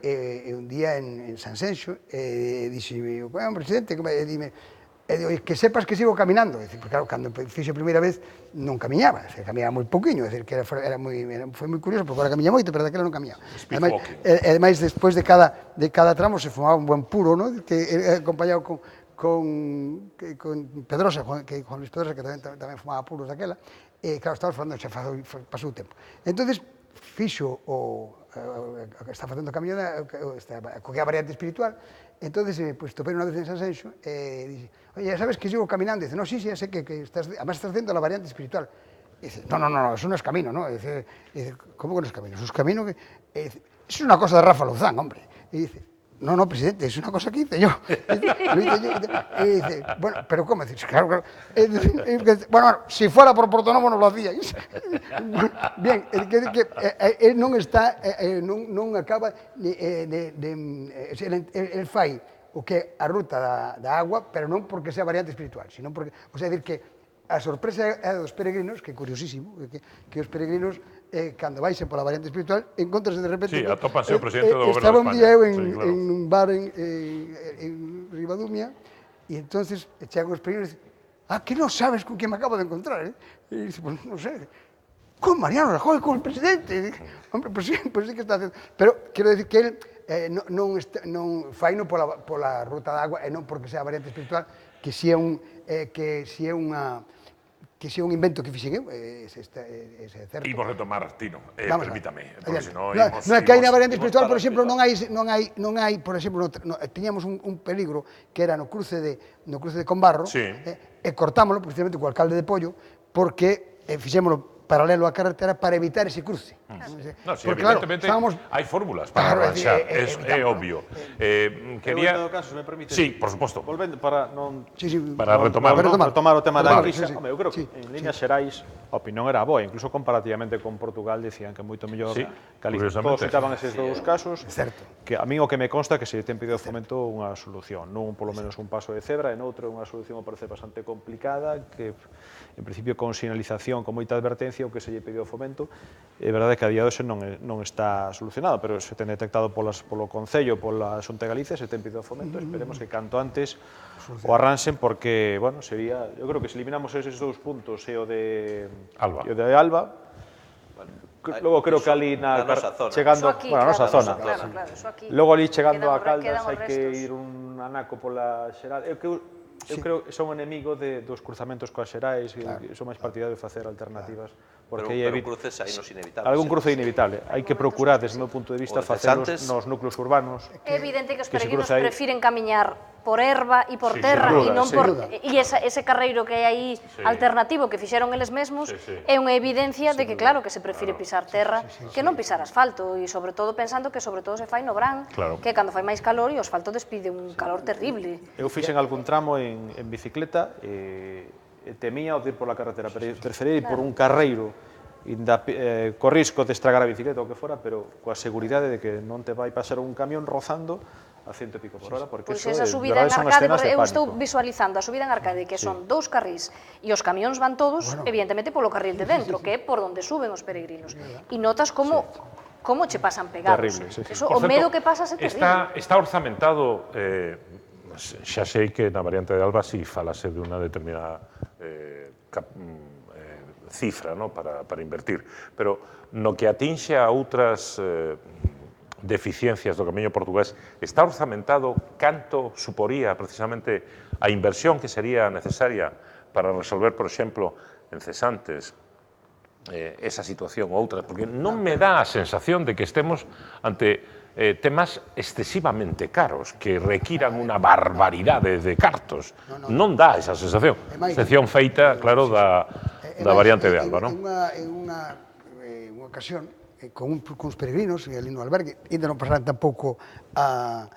S3: un día en Sanxenxo, dixeme, presidente, que sepas que sigo caminando. Porque, claro, cando fixe a primeira vez, non camiñaba, camiñaba moi pouquiño, que foi moi curioso, porque agora camiña moito, pero daquela non camiñaba. Ademais, despois de cada tramo se fumaba un buen puro, que acompañado con Pedrosa, Juan Luis Pedrosa, que tamén fumaba puros daquela, e claro, estamos falando, xa pasou o tempo. Entón, fixo que está facendo o camiño, coa variante espiritual, entón, topei unha vez en Sanxenxo, e dixe, oye, sabes que sigo caminando? Dice, no, sí, sei que además estás facendo a variante espiritual. Dice, no, eso non é camino, ¿no? Dice, ¿cómo que non é camino? Eso é camino que... Eso é unha cosa de Rafa Lozán, hombre. E dice, No, no, presidente, es una cosa que hice yo. Y dice, bueno, pero ¿cómo? Dices, claro. Bueno, si fuera por Portonovo no lo hacía. Bien, él non está, non acaba, el fai o que a ruta da agua, pero non porque sea variante espiritual, sino porque, o sea, decir que a sorpresa é dos peregrinos, que é curiosísimo, que os peregrinos, cando vaisen pola variante espiritual, encontrase de repente...
S1: Sí, atópanse o presidente do Goberno de España.
S3: Estaba un día eu en un bar en Ribadumia, e entonces chegan os peregrinos e dicen, que non sabes con que me acabo de encontrar, E dice, pues non sei, con Mariano Rajoy, con el presidente. Hombre, pues sí que está haciendo... Pero quero decir que él non faino pola ruta da agua, e non porque sea variante espiritual, que si é un invento que fixen eu, é certo.
S1: Imos retomar, Tino, permítame, porque senón...
S3: Non é que hai na variante espiritual, por exemplo, non hai, por exemplo, tiñamos un peligro que era no cruce de Combarro, e cortámoslo, precisamente, co alcalde de Pollo, porque fixémoslo paralelo á carretera para evitar ese cruce.
S1: No, sí, evidentemente hai fórmulas para arranxar, é obvio.
S2: Quería... En todo caso, se me permite...
S1: Sí, por suposto.
S2: Volvendo para non...
S1: Para retomar
S2: o tema da Galicia. Eu creo que, en líneas xerais, a opinión era boa, incluso comparativamente con Portugal, decían que moito mellor Galicia. Todos citaban eses dous casos, que a mí o que me consta que se ten pedido ao Fomento unha solución, non polo menos un paso de cebra, e noutro unha solución, me parece, bastante complicada, que en principio con sinalización, con moita advertencia, o que se lle pediu ao Fomento, é verdade que a día de hoxe non está solucionado, pero se ten detectado polo Concello, pola Xunta de Galicia, se ten pedido ao Fomento, esperemos que canto antes o arranxen, porque, bueno, sería, eu creo que se eliminamos eses dous puntos e o de Alba, logo creo que ali chegando, bueno, a nosa zona, logo ali chegando a Caldas hai que ir un anaco pola Xeral, eu creo que son enemigo dos cruzamentos coas Xerais, e son máis partidario de facer alternativas.
S4: Pero cruces aí nos inevitables.
S2: Algún cruce inevitable. Hai que procurar, desde o meu punto de vista, facelos nos núcleos urbanos.
S5: É evidente que os peregrinos prefiren camiñar por herba e por terra e non por... E ese carreiro que hai aí alternativo que fixeron eles mesmos é unha evidencia de que, claro, que se prefire pisar terra que non pisar asfalto, e sobre todo pensando que sobre todo se fai no verán, que cando fai máis calor e o asfalto despide un calor terrible.
S2: Eu fixen algún tramo en bicicleta e temía o de ir por la carretera, preferí ir por un carreiro co risco de estragar a bicicleta ou que fora, pero coa seguridade de que non te vai pasar un camión rozando a 100 e pico por hora, porque
S5: pois esa subida en Arcade, eu estou visualizando a subida en Arcade, que son 2 carrís e os camións van todos, evidentemente, polo carril de dentro, que é por onde suben os peregrinos, e notas como che pasan pegados. O medo que pasas é terrible.
S1: Está orzamentado, xa sei que na variante de Alba si falase de unha determinada cifra para invertir, pero no que atinxe a outras deficiencias do camiño portugués, está orzamentado canto suporía precisamente a inversión que sería necesaria para resolver, por exemplo, en cesantes, esa situación ou outra, porque non me dá a sensación de que estemos ante temas excesivamente caros, que requiran unha barbaridade de cartos. Non dá esa sensación. Excepción feita, claro, da variante de Alba, non?
S3: En unha ocasión, con uns peregrinos, ali no albergue, ainda non pasaran tampouco a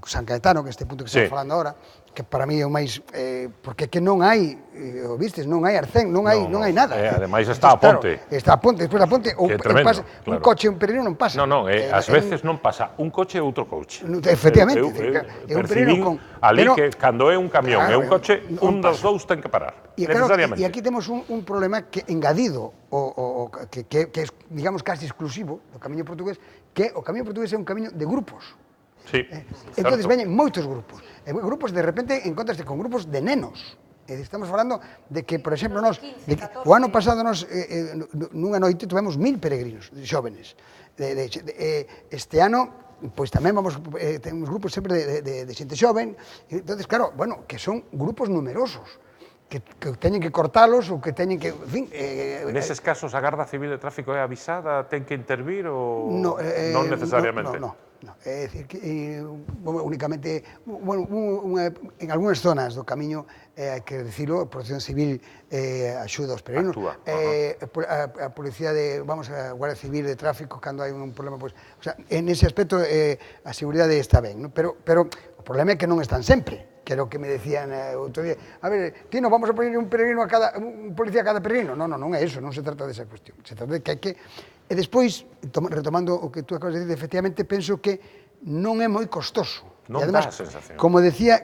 S3: San Caetano, que este punto que estamos falando agora, que para mí é o máis... porque que non hai, o vistes, non hai arcén, non hai nada.
S1: Ademais está a ponte.
S3: Está a ponte, despois da ponte, un coche e un peregrino non pasa.
S1: Non, ás veces non pasa un coche e outro coche.
S3: Efectivamente.
S1: Percibín ali que cando é un camión e un coche, un dos dous ten que parar, necesariamente.
S3: E aquí temos un problema que engadido, que é, digamos, casi exclusivo do camiño portugués, que o camiño portugués é un camiño de grupos.
S1: Sí,
S3: entonces veñen moitos grupos. Grupos, de repente, encontraste con grupos de nenos. Estamos falando de que, por exemplo, o ano pasado, nunha noite, tivemos 1000 peregrinos xóvenes. Este ano, pois tamén temos grupos sempre de xente xoven. Entonces, claro, bueno, que son grupos numerosos. teñen que cortalos ou que teñen que... En fin,
S1: Neses casos, a Garda Civil de Tráfico é avisada, ten que intervir ou
S3: non
S1: necesariamente?
S3: No. É dicir, que únicamente, bueno, en algunhas zonas do camiño, hai que dicilo, a Protección Civil axuda aos peregrinos, a Policía a Guardia Civil de Tráfico, cando hai un problema, pois, o sea, en ese aspecto a seguridade está ben, non? Pero o problema é que non están sempre, que era o que me decían outro día. A ver, Tino, vamos a poner un policía a cada peregrino? Non é eso, non se trata desa cuestión. Se trata de que hai que... E despois, retomando o que tú acabas de decir, efectivamente, penso que non é moi costoso.
S1: Non dá a sensación.
S3: Como lle decía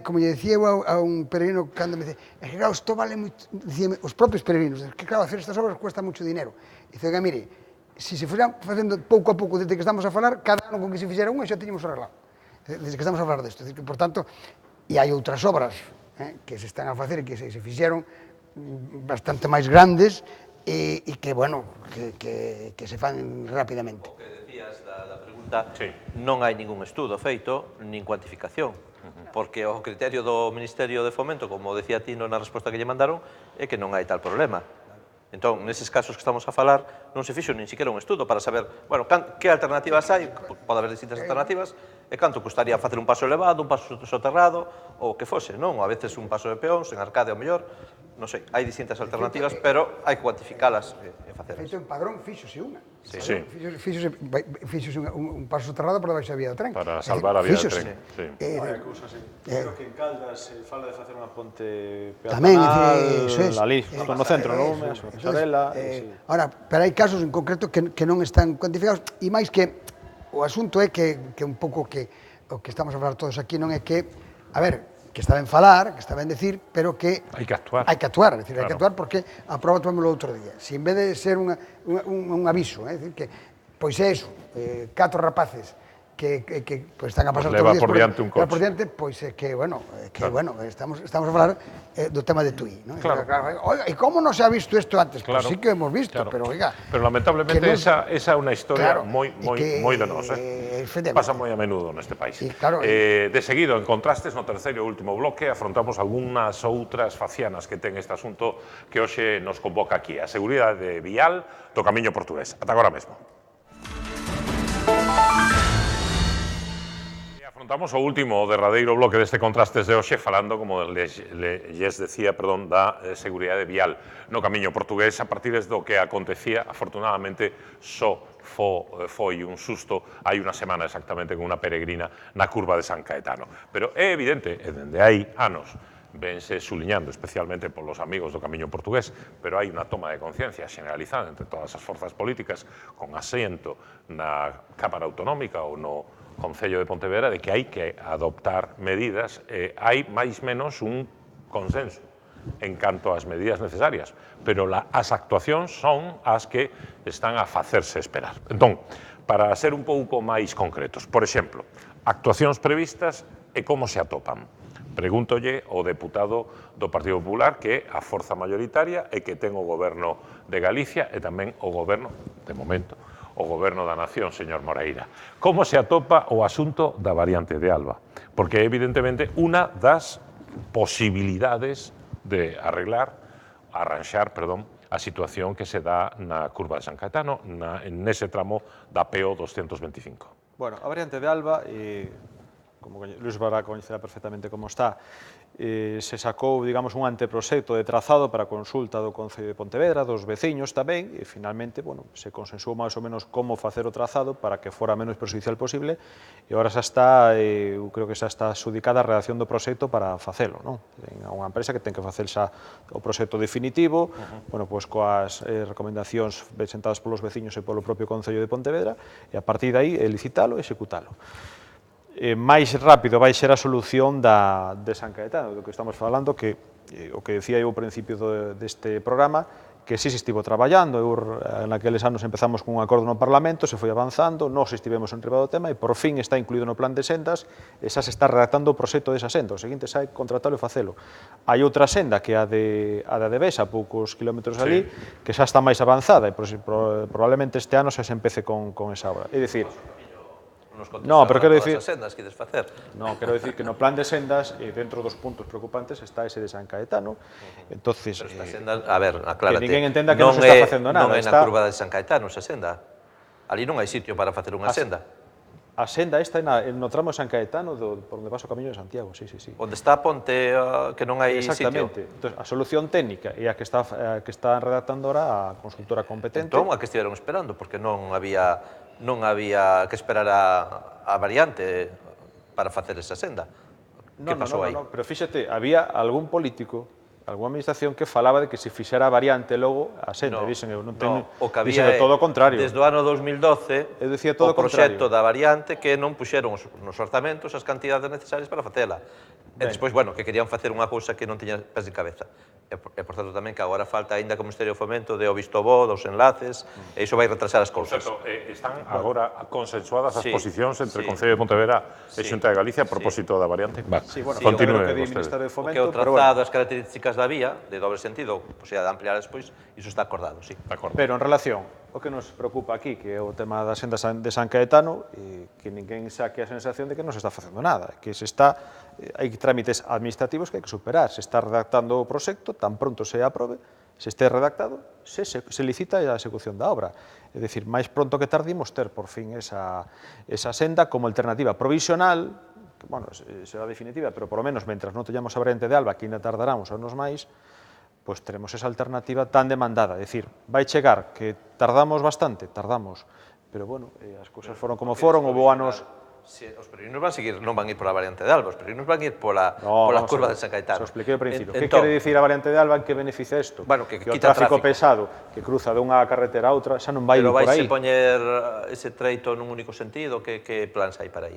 S3: a un peregrino cando me dice, é que claro, isto vale moito, dicíame, os propios peregrinos, é que claro, hacer estas obras cuesta mucho dinero. Dice, oiga, mire, se se fueran facendo pouco a pouco desde que estamos a falar, cada ano con que se fixera unha xa teñemos arreglado. Desde que estamos a falar desto. Por tanto, e hai outras obras que se están a facer e que se fixeron bastante máis grandes e que, bueno, que se fan rapidamente.
S4: O que decías da pregunta, non hai ningún estudo feito, nin cuantificación, porque o criterio do Ministerio de Fomento, como decía Tino na resposta que lle mandaron, é que non hai tal problema. Entón, neses casos que estamos a falar, non se fixo nin siquiera un estudo para saber, bueno, que alternativas hai, pode haber distintas alternativas, e canto custaría facer un paso elevado, un paso soterrado, ou que fose, non? Ou a veces un paso de peóns, en Arcade ao mellor, non sei, hai distintas alternativas, pero hai que cuantificalas e facelas.
S3: Feito en Padrón, fíxose unha.
S1: Fíxose
S3: un paso soterrado por debaixo da vía do tren.
S1: Para salvar a vía do tren.
S2: Hai cousas, creo que en Caldas se fala de facer unha ponte
S3: tamén,
S2: peatonal, ali, no centro, non? Pasarela.
S3: Ahora, pero hai casos en concreto que non están cuantificados, e máis que o asunto é que un pouco que o que estamos a falar todos aquí non é que, a ver, que está ben falar, que está ben decir, pero que
S1: hai que actuar.
S3: Hai que actuar, é dicir, hai que actuar porque a prova tomamos o outro día. Se en vez de ser un aviso, é dicir, que pois é iso, 4 rapaces que pues, están a pasar todos os días
S1: por diante un coche.
S3: Por diante, pois é que, bueno, estamos a falar do tema de Tui, ¿no?
S1: Claro.
S3: Oiga, e como non se ha visto isto antes?
S1: Claro.
S3: Pues sí que hemos visto,
S1: claro.
S3: pero oiga...
S1: Pero lamentablemente esa é unha historia moi de nós, pasa moi a menudo neste país.
S3: Claro,
S1: de seguido, en contrastes, no terceiro e último bloque, afrontamos algunhas outras facianas que ten este asunto que hoxe nos convoca aquí, a seguridade vial do Camiño Portugués. Ata agora mesmo. Afrontamos o último, o derradeiro bloque deste Contrastes de hoxe falando, como lles decía, da seguridade vial no Camiño Portugués a partir do que acontecía, afortunadamente, só foi un susto hai unha semana exactamente con unha peregrina na curva de San Caetano. Pero é evidente, e dende hai anos, vense suliñando especialmente polos amigos do Camiño Portugués, pero hai unha toma de conciencia generalizada entre todas as forzas políticas con asiento na Cámara Autonómica ou no Concello de Pontevedra de que hai que adoptar medidas, hai máis menos un consenso en canto ás medidas necesarias, pero as actuacións son as que están a facerse esperar. Entón, para ser un pouco máis concretos, por exemplo, actuacións previstas e como se atopan. Pregúntolle ao deputado do Partido Popular que é a forza mayoritaria e que ten o goberno de Galicia e tamén o goberno, de momento, o Goberno da Nación, señor Moreira. Como se atopa o asunto da variante de Alba? Porque é evidentemente unha das posibilidades de arranxar a situación que se dá na curva de San Caetano, nese tramo da PO 225.
S2: Bueno, a variante de Alba, como Luis Bará coñecerá perfectamente como está, se sacou, digamos, un anteproxecto de trazado para consulta do Concello de Pontevedra, dos veciños tamén, e finalmente, bueno, se consensuou máis ou menos como facer o trazado para que fora menos perjudicial posible, e agora xa está, eu creo que xa está adjudicada a redacción do proxecto para facelo, non? Ten unha empresa que ten que facer xa o proxecto definitivo, bueno, pois coas recomendacións presentadas polos veciños e polo propio Concello de Pontevedra, e a partir de aí licitalo e executalo. Máis rápido vai ser a solución de San Caetano, do que estamos falando, que o que decía eu ao principio deste programa, que sí se estivo traballando, naqueles anos empezamos con un acordo no Parlamento, se foi avanzando, nós estivemos enriba do tema e por fin está incluído no plan de sendas e xa se está redactando o proxecto desa senda, o seguinte xa é contratalo e facelo. Hai outra senda que é a de Besa, a poucos kilómetros ali, que xa está máis avanzada e probablemente este ano xa se empece con esa obra. É dicir, No, pero quero dicir...
S4: Todas as sendas que ides facer.
S2: No, quero dicir que no plan de sendas, dentro dos puntos preocupantes está ese de San Caetano. Entonces,
S4: pero esta senda, a ver, aclárate.
S2: Que ninguén entenda que non se está facendo nada.
S4: Non é na curva de San Caetano esa senda. Ali non hai sitio para facer unha senda.
S2: A senda esta é no tramo de San Caetano, por onde pasa o Camiño de Santiago, sí.
S4: Onde está a ponte que non hai sitio.
S2: Exactamente. Entón, a solución técnica é a que está redactando ahora a consultora competente.
S4: Entón, a que estiveron esperando, porque non había que esperar a variante para facer esa senda. Que pasou aí?
S2: No, pero fíxate, había algún político, algunha administración que falaba de que se fixera a variante logo a senda. Dixen eu, non ten...
S4: O que
S2: Dixen
S4: había
S2: todo o contrario.
S4: Desde o ano 2012, o proxecto da variante que non puxeron nos orzamentos as cantidades necesarias para facela. E despois, bueno, que querían facer unha cousa que non tiña pés de cabeza. E, por tanto, tamén que agora falta, aínda que o Ministerio de Fomento, de o visto bo, dos enlaces, e iso vai retrasar as cousas.
S1: Por certo, están agora consensuadas as posicións entre o Concello de Pontevedra e Xunta de Galicia a propósito da variante? Continúe vostede.
S4: O que é o trazado, as características da vía, de doble sentido, posibilidade de ampliar despois, iso está acordado, sí.
S2: Pero en relación o que nos preocupa aquí, que é o tema da senda de San Caetano, que ninguén saque a sensación de que non se está facendo nada, que hai trámites administrativos que hai que superar, se está redactando o proxecto, tan pronto se aprobe, se este redactado, se licita a execución da obra. É dicir, máis pronto que tardimos ter por fin esa senda como alternativa provisional, que, bueno, será definitiva, pero por lo menos, mentras non teñamos a variante de Alba, que ainda tardará uns anos máis, pois teremos esa alternativa tan demandada. É dicir, vai chegar que tardamos bastante, pero, bueno, as cousas foron como foron, houve anos...
S4: Os peregrinos van seguir, non van ir pola variante de Alba, os peregrinos van ir pola curva de San Caetano.
S2: Eso expliquei ao principio. Que quere dicir a variante de Alba, en que beneficia isto?
S4: Bueno, que
S2: o
S4: quita
S2: tráfico pesado, que cruza dunha carretera a outra, xa non vai por aí.
S4: Pero vais poñer ese treito nun único sentido, que plans hai para aí?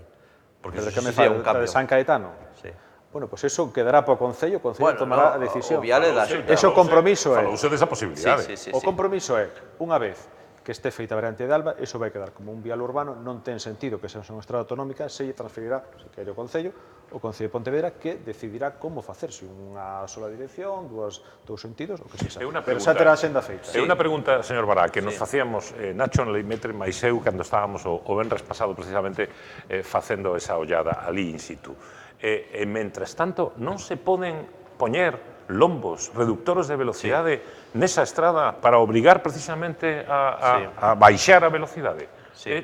S2: Porque iso sería un cambio. De San Caetano? Sí. Bueno, pois iso quedará para o Concello tomará a decisión. Ese compromiso é...
S1: Falouse desa posibilidade.
S2: O compromiso é, unha vez que este feita a variante de Alba, iso vai quedar como un vial urbano, non ten sentido que sexa unha estrada autonómica, se lle transferirá, se quere o Concello de Pontevedra, que decidirá como facer, se unha sola dirección, dous sentidos, o que sexa. Pero xa terá a senda feita.
S1: É unha pregunta, señor Bará, que nos facíamos Nacho Leimetre máis eu cando estábamos o venres pasado precisamente facendo esa ollada ali in situ. E, mentres tanto, non se poden poñer lombos, reductores de velocidade nesa estrada para obrigar precisamente a baixar a velocidade?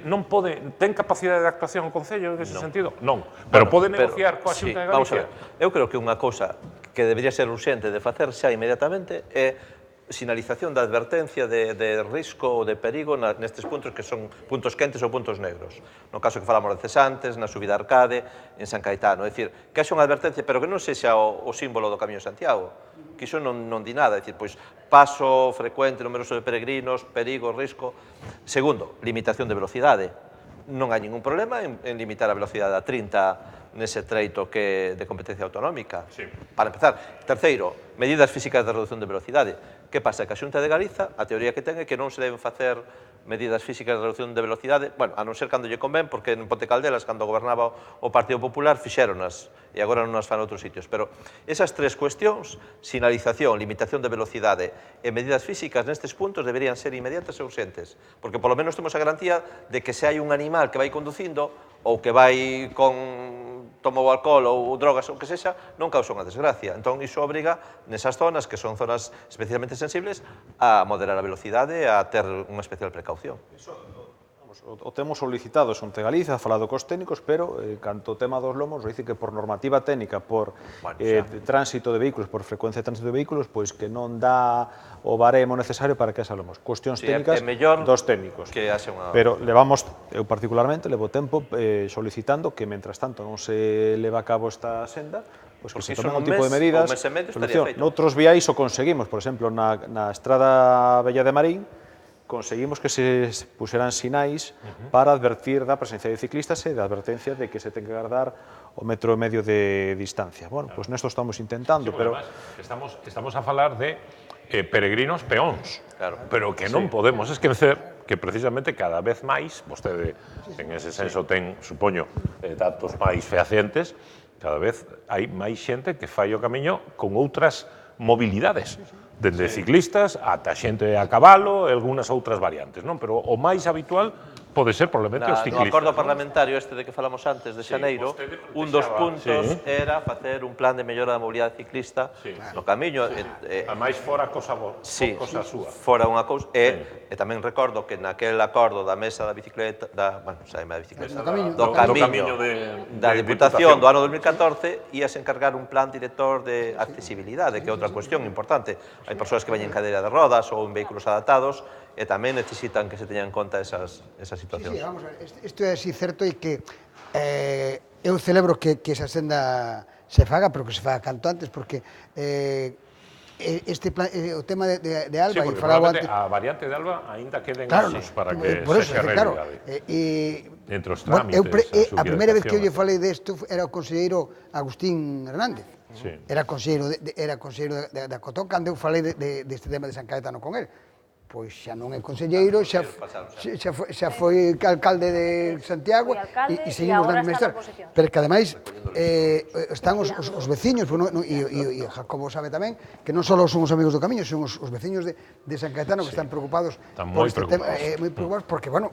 S1: Non pode, ten capacidade de actuación o Concello nese sentido? Non. Pero pode negociar coa Xunta de Galicia?
S4: Eu creo que unha cousa que debería ser urxente de facer xa inmediatamente é sinalización da advertencia de risco ou de perigo nestes puntos que son puntos quentes ou puntos negros. No caso que falamos de Cesantes, na subida Arcade, en San Caetano. É dicir, que haxa unha advertencia, pero que non sexa o símbolo do Camiño de Santiago. Que iso non di nada. É dicir, pois, paso frecuente, numeroso de peregrinos, perigo, risco. Segundo, limitación de velocidade. Non hai ningún problema en limitar a velocidade a 30 nese treito que de competencia autonómica. Para empezar. Terceiro, medidas físicas de reducción de velocidade. Que pasa? Que a Xunta de Galiza, a teoría que ten é que non se deben facer medidas físicas de reducción de velocidade, bueno, a non ser cando lle convén, porque en Ponte Caldelas, cando gobernaba o Partido Popular, fixéronas, e agora non as fan outros sitios. Pero esas tres cuestións, sinalización, limitación de velocidade e medidas físicas nestes puntos deberían ser inmediatas e urxentes, porque polo menos temos a garantía de que se hai un animal que vai conducindo ou que vai tomou alcohol ou drogas ou que sexa, non causa unha desgracia. Entón, iso obriga nesas zonas, que son zonas especialmente sensibles, a moderar a velocidade e a ter unha especial precaución.
S2: O temos solicitado Xunta de Galicia, falado cos técnicos, pero canto o tema dos lomos, dice que por normativa técnica, por tránsito de vehículos, por frecuencia de tránsito de vehículos, pois que non dá o baremo necesario para que haxa lomos. Cuestións técnicas dos técnicos. Pero levamos, eu particularmente, levo tempo solicitando que, mentras tanto, non se leva a cabo esta senda, pois que se tomen un tipo de medidas. Noutros viais o conseguimos, por exemplo, na estrada Bella de Marín, conseguimos que se puseran sinais para advertir da presencia de ciclistas e da advertencia de que se ten que guardar o 1,5 metro de distancia. Bueno, pois nesto estamos intentando, pero...
S1: Estamos a falar de peregrinos peóns, pero que non podemos esquecer que precisamente cada vez máis, vostede en ese senso ten, supoño, datos máis fehacientes, cada vez hai máis xente que fai o camiño con outras mobilidades, dende ciclistas ata xente a cabalo e algunhas outras variantes, non? Pero o máis habitual Pode ser, probablemente, os
S4: No
S1: ciclistas.
S4: acordo parlamentario este de que falamos antes, de xaneiro, un dos puntos era facer un plan de mellora da mobilidade ciclista no camiño.
S1: A máis fora cosa súa.
S4: Fora unha cousa. E tamén recordo que naquel acordo da mesa da bicicleta, do camiño da Diputación do ano 2014, íase encargar un plan director de accesibilidade, que é outra cuestión importante. Hai persoas que veñen en cadeira de rodas ou en vehículos adaptados e tamén necesitan que se teñan en conta esas situacións.
S3: Sí, vamos a ver, isto é así certo e que eu celebro que esa senda se faga, pero que se faga canto antes, porque este plan, o tema de Alba...
S1: Sí, porque probablemente a variante de Alba ainda queden anos para que sexa realidade. Entre os trámites,
S3: a primeira vez que eu lle falei desto era o conselleiro Agustín Hernández. Era conselleiro da Cotón, cando eu falei deste tema de San Caetano con él. Pois xa non é conselleiro, xa foi alcalde de Santiago e seguimos na mesma historia. Pero que, ademais, están os veciños, e Jacobo sabe tamén, que non só son os amigos do camiño, son os veciños de San Caetano que están preocupados por este tema, moi preocupados porque, bueno,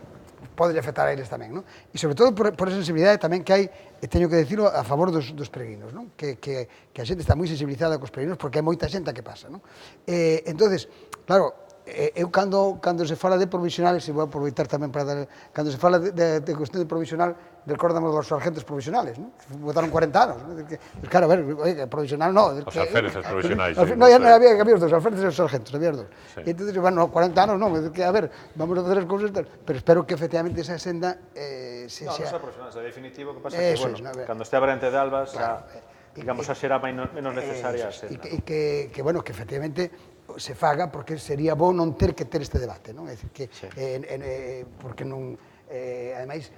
S3: pode afectar a eles tamén, non? E, sobre todo, por a sensibilidade tamén que hai, e teño que dicirlo, a favor dos peregrinos, non? Que a xente está moi sensibilizada cos peregrinos porque hai moita xente que pasa, non? Entonces, claro, eu cando se fala de provisionales, e vou aproveitar tamén para dar, cando se fala de cuestión de provisional, recordamos dos sargentos provisionales, non? Votaron 40 anos, non? Claro, a ver, provisional non.
S1: Os alféreces provisionais.
S3: Non, había que había os dos, alféreces e os sargentos, había os dos. E entón, bueno, 40 anos non, a ver, vamos a facer as cousas, pero espero que efectivamente esa senda se
S2: non sea provisional, é definitivo, que pasa que, bueno, cando estea a variante de Alba, digamos, xa será menos necesaria a senda.
S3: E que, bueno, que efectivamente se faga, porque sería bo non ter que ter este debate, non? É dicir, que, porque non, ademais,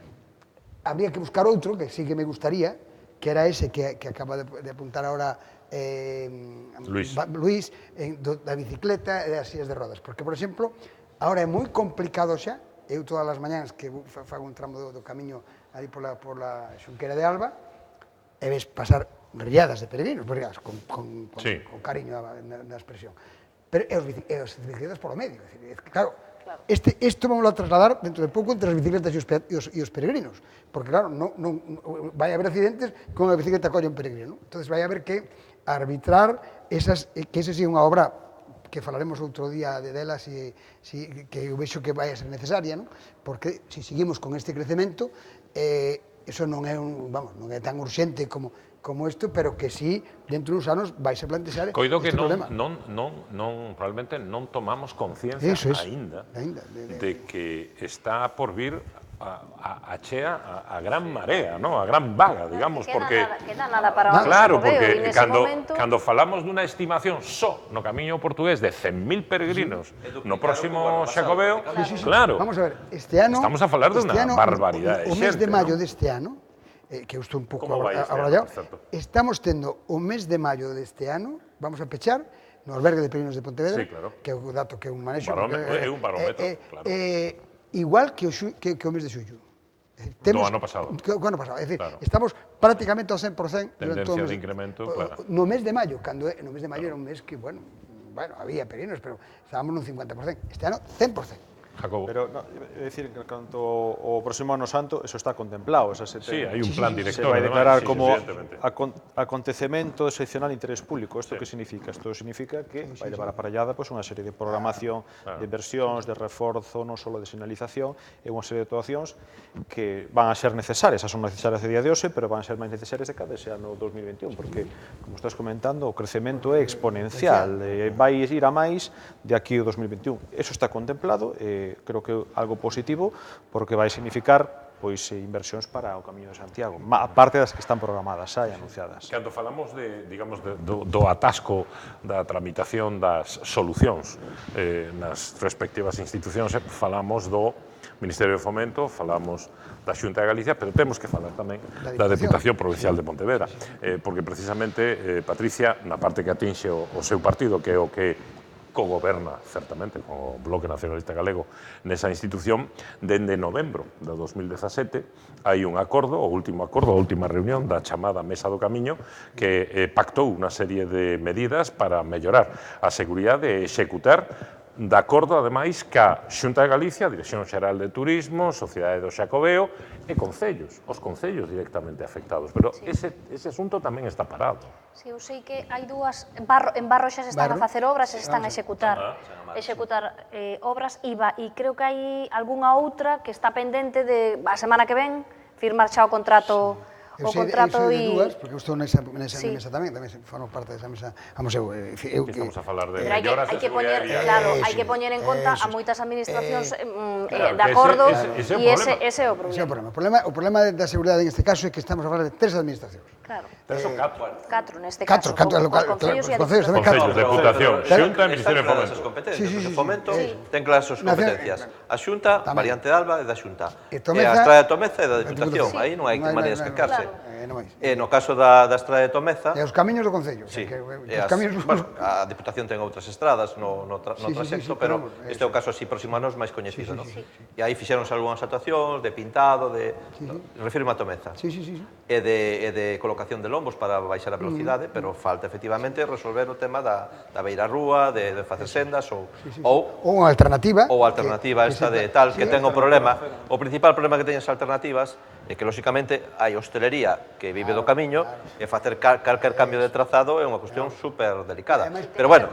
S3: habría que buscar outro, que sí que me gustaría, que era ese que acaba de apuntar ahora Luís, da bicicleta e das sillas de rodas, porque, por exemplo, ahora é moi complicado xa, eu todas as mañáns que fago un tramo do camiño aí pola Xunquera de Alba, e ves pasar riadas de peregrinos, con cariño na expresión. Pero e as bicicletas polo medio. Claro, isto vamos a trasladar dentro de pouco entre as bicicletas e os peregrinos, porque claro, vai haber accidentes con a bicicleta colla un peregrino. Entón, vai haber que arbitrar que esa sí é unha obra que falaremos outro día delas que eu vexo que vai a ser necesaria, porque se seguimos con este crecemento, eso non é tan urxente como isto, pero que sí, dentro dos anos, vais a plantexar este problema.
S1: Coido que probablemente non tomamos conciencia aínda de que está por vir a chea a gran marea, a gran vaga, digamos, porque...
S5: Queda nada para o
S1: Claro, porque cando falamos dunha estimación só no camiño portugués de 100.000 peregrinos no próximo Xacobeo, claro,
S3: vamos a ver, este ano...
S1: Estamos a falar de unha barbaridade de xente.
S3: O mes de maio deste ano, que eu estou un pouco abrallado, estamos tendo o mes de maio deste ano, vamos a pechar, no albergue de peregrinos de Pontevedra, que é o dato que eu manexo.
S1: É un barómetro, claro.
S3: Igual que o mes de xullo.
S1: Do ano pasado.
S3: É dicir, estamos prácticamente ao 100%
S1: tendencia de incremento, claro.
S3: No mes de maio, no mes de maio era un mes que, bueno, había peregrinos, pero estábamos nun 50%. Este ano, 100%.
S1: Jacobo.
S2: Pero, é dicir, que canto o próximo ano santo, eso está contemplado.
S1: Sí, hai un plan director.
S2: Se vai declarar como acontecemento excepcional de interés público. Isto que significa? Isto significa que vai levar aparellada unha serie de programación, de inversións, de reforzo, non só de señalización, e unha serie de actuacións que van a ser necesarias. Son necesarias a día de hoxe, pero van a ser máis necesarias de cada ese ano 2021, porque, como estás comentando, o crecemento é exponencial. Vai ir a máis de aquí ao 2021. Eso está contemplado, creo que é algo positivo, porque vai significar inversións para o Camiño de Santiago, aparte das que están programadas xa e anunciadas.
S1: Cando falamos do atasco da tramitación das solucións nas respectivas institucións, falamos do Ministerio de Fomento, falamos da Xunta de Galicia, pero temos que falar tamén da Deputación Provincial de Pontevedra, porque precisamente, Patricia, na parte que atinxe o seu partido, que é o que cogoberna, certamente, con o Bloque Nacionalista Galego nesa institución, dende novembro de 2017 hai un acordo, o último acordo, a última reunión da chamada Mesa do Camiño, que pactou unha serie de medidas para mellorar a seguridade e executar de acordo, ademais, ca Xunta de Galicia, Dirección Xeral de Turismo, Sociedade do Xacobeo e concellos, os concellos directamente afectados. Pero ese asunto tamén está parado.
S5: Si, eu sei que hai dúas, en Barro xa se están a facer obras, se están a executar obras, e creo que hai algunha outra que está pendente de, a semana que ven, firmar xa o contrato.
S3: Eu sei de dúas, porque eu estou nesa mesa tamén formo parte desa mesa. Vamos,
S1: estamos a falar de
S5: melloras de seguridade viaria. Claro, hai que poñer en conta a moitas administracións de acordo, e ese é o problema.
S3: O problema da seguridade neste caso é que estamos a falar de 3 administracións.
S5: Claro.
S1: 3 ou 4.
S5: 4 neste caso.
S3: Os concellos e a Diputación.
S1: Concellos, Deputación, Xunta e Ministerio de Fomento.
S4: O Fomento ten claras as competencias. A Xunta, Variante de Alba, é da Xunta. E a Estrada de Tomeza é da Diputación. Aí non hai maneira de escarcarse. E no caso da Estrada de Tomeza...
S3: E os camiños do Concello.
S4: Sí. A Diputación ten outras estradas no trasecto, pero este é o caso así próximo a nos máis coñecido. E aí fixeronse algunhas actuacións de pintado, refirme a Tomeza. E de colocación de lombos para baixar a velocidade, pero falta efectivamente resolver o tema da beira rúa, de facer sendas ou
S3: unha alternativa.
S4: Ou alternativa esta de tal, que ten o problema. O principal problema que teñen as alternativas é que, lóxicamente, hai hostelería que vive do camiño e facer calquer cambio de trazado é unha cuestión super delicada. Pero, bueno,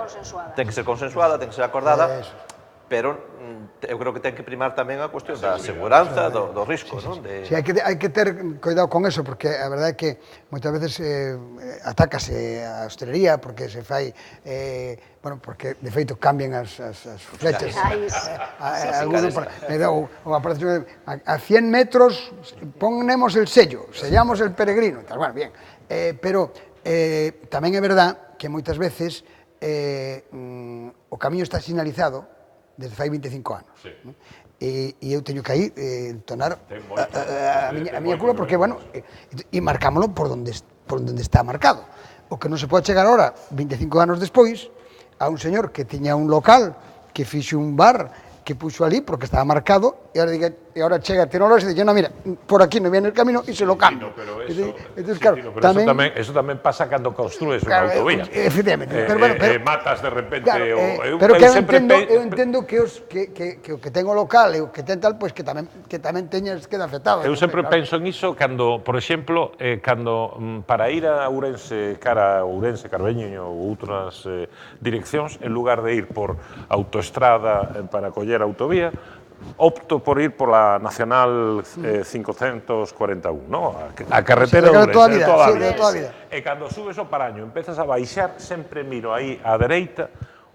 S4: ten que ser consensuada, ten que ser acordada, pero eu creo que ten que primar tamén a cuestión da seguranza, do risco, non?
S3: Si, hai que ter cuidado con eso, porque a verdade é que moitas veces atácase a hostelería porque se fai, bueno, porque de feito cambian as flechas. A 100 metros ponemos el sello, sellamos el peregrino. Bueno, bien, pero tamén é verdad que moitas veces o camiño está sinalizado desde fai 25 anos. E eu teño que aí entonar a miña culpa porque, bueno, e marcámoslo por onde está marcado. O que non se pode chegar ahora, 25 anos despois, a un señor que tiña un local, que fixe un bar, que puxo ali porque estaba marcado, e ahora chega a tecnoloxía e dice, no, mira, por aquí non viene el camino e se lo cambio.
S1: Eso tamén pasa cando construes unha autovía.
S3: Efectivamente.
S1: Matas de repente...
S3: Pero que eu entendo que o que ten o local e o que ten tal, pois que tamén teñas que dar afectado.
S1: Eu sempre penso en iso cando, por exemplo, para ir a Ourense, cara a Ourense, Carbeño ou outras direccións, en lugar de ir por autoestrada para coller autovía, opto por ir pola Nacional 541, a carretera de Ourense, toda a vida. E cando subes o Paraño, empezas a baixar, sempre miro aí á dereita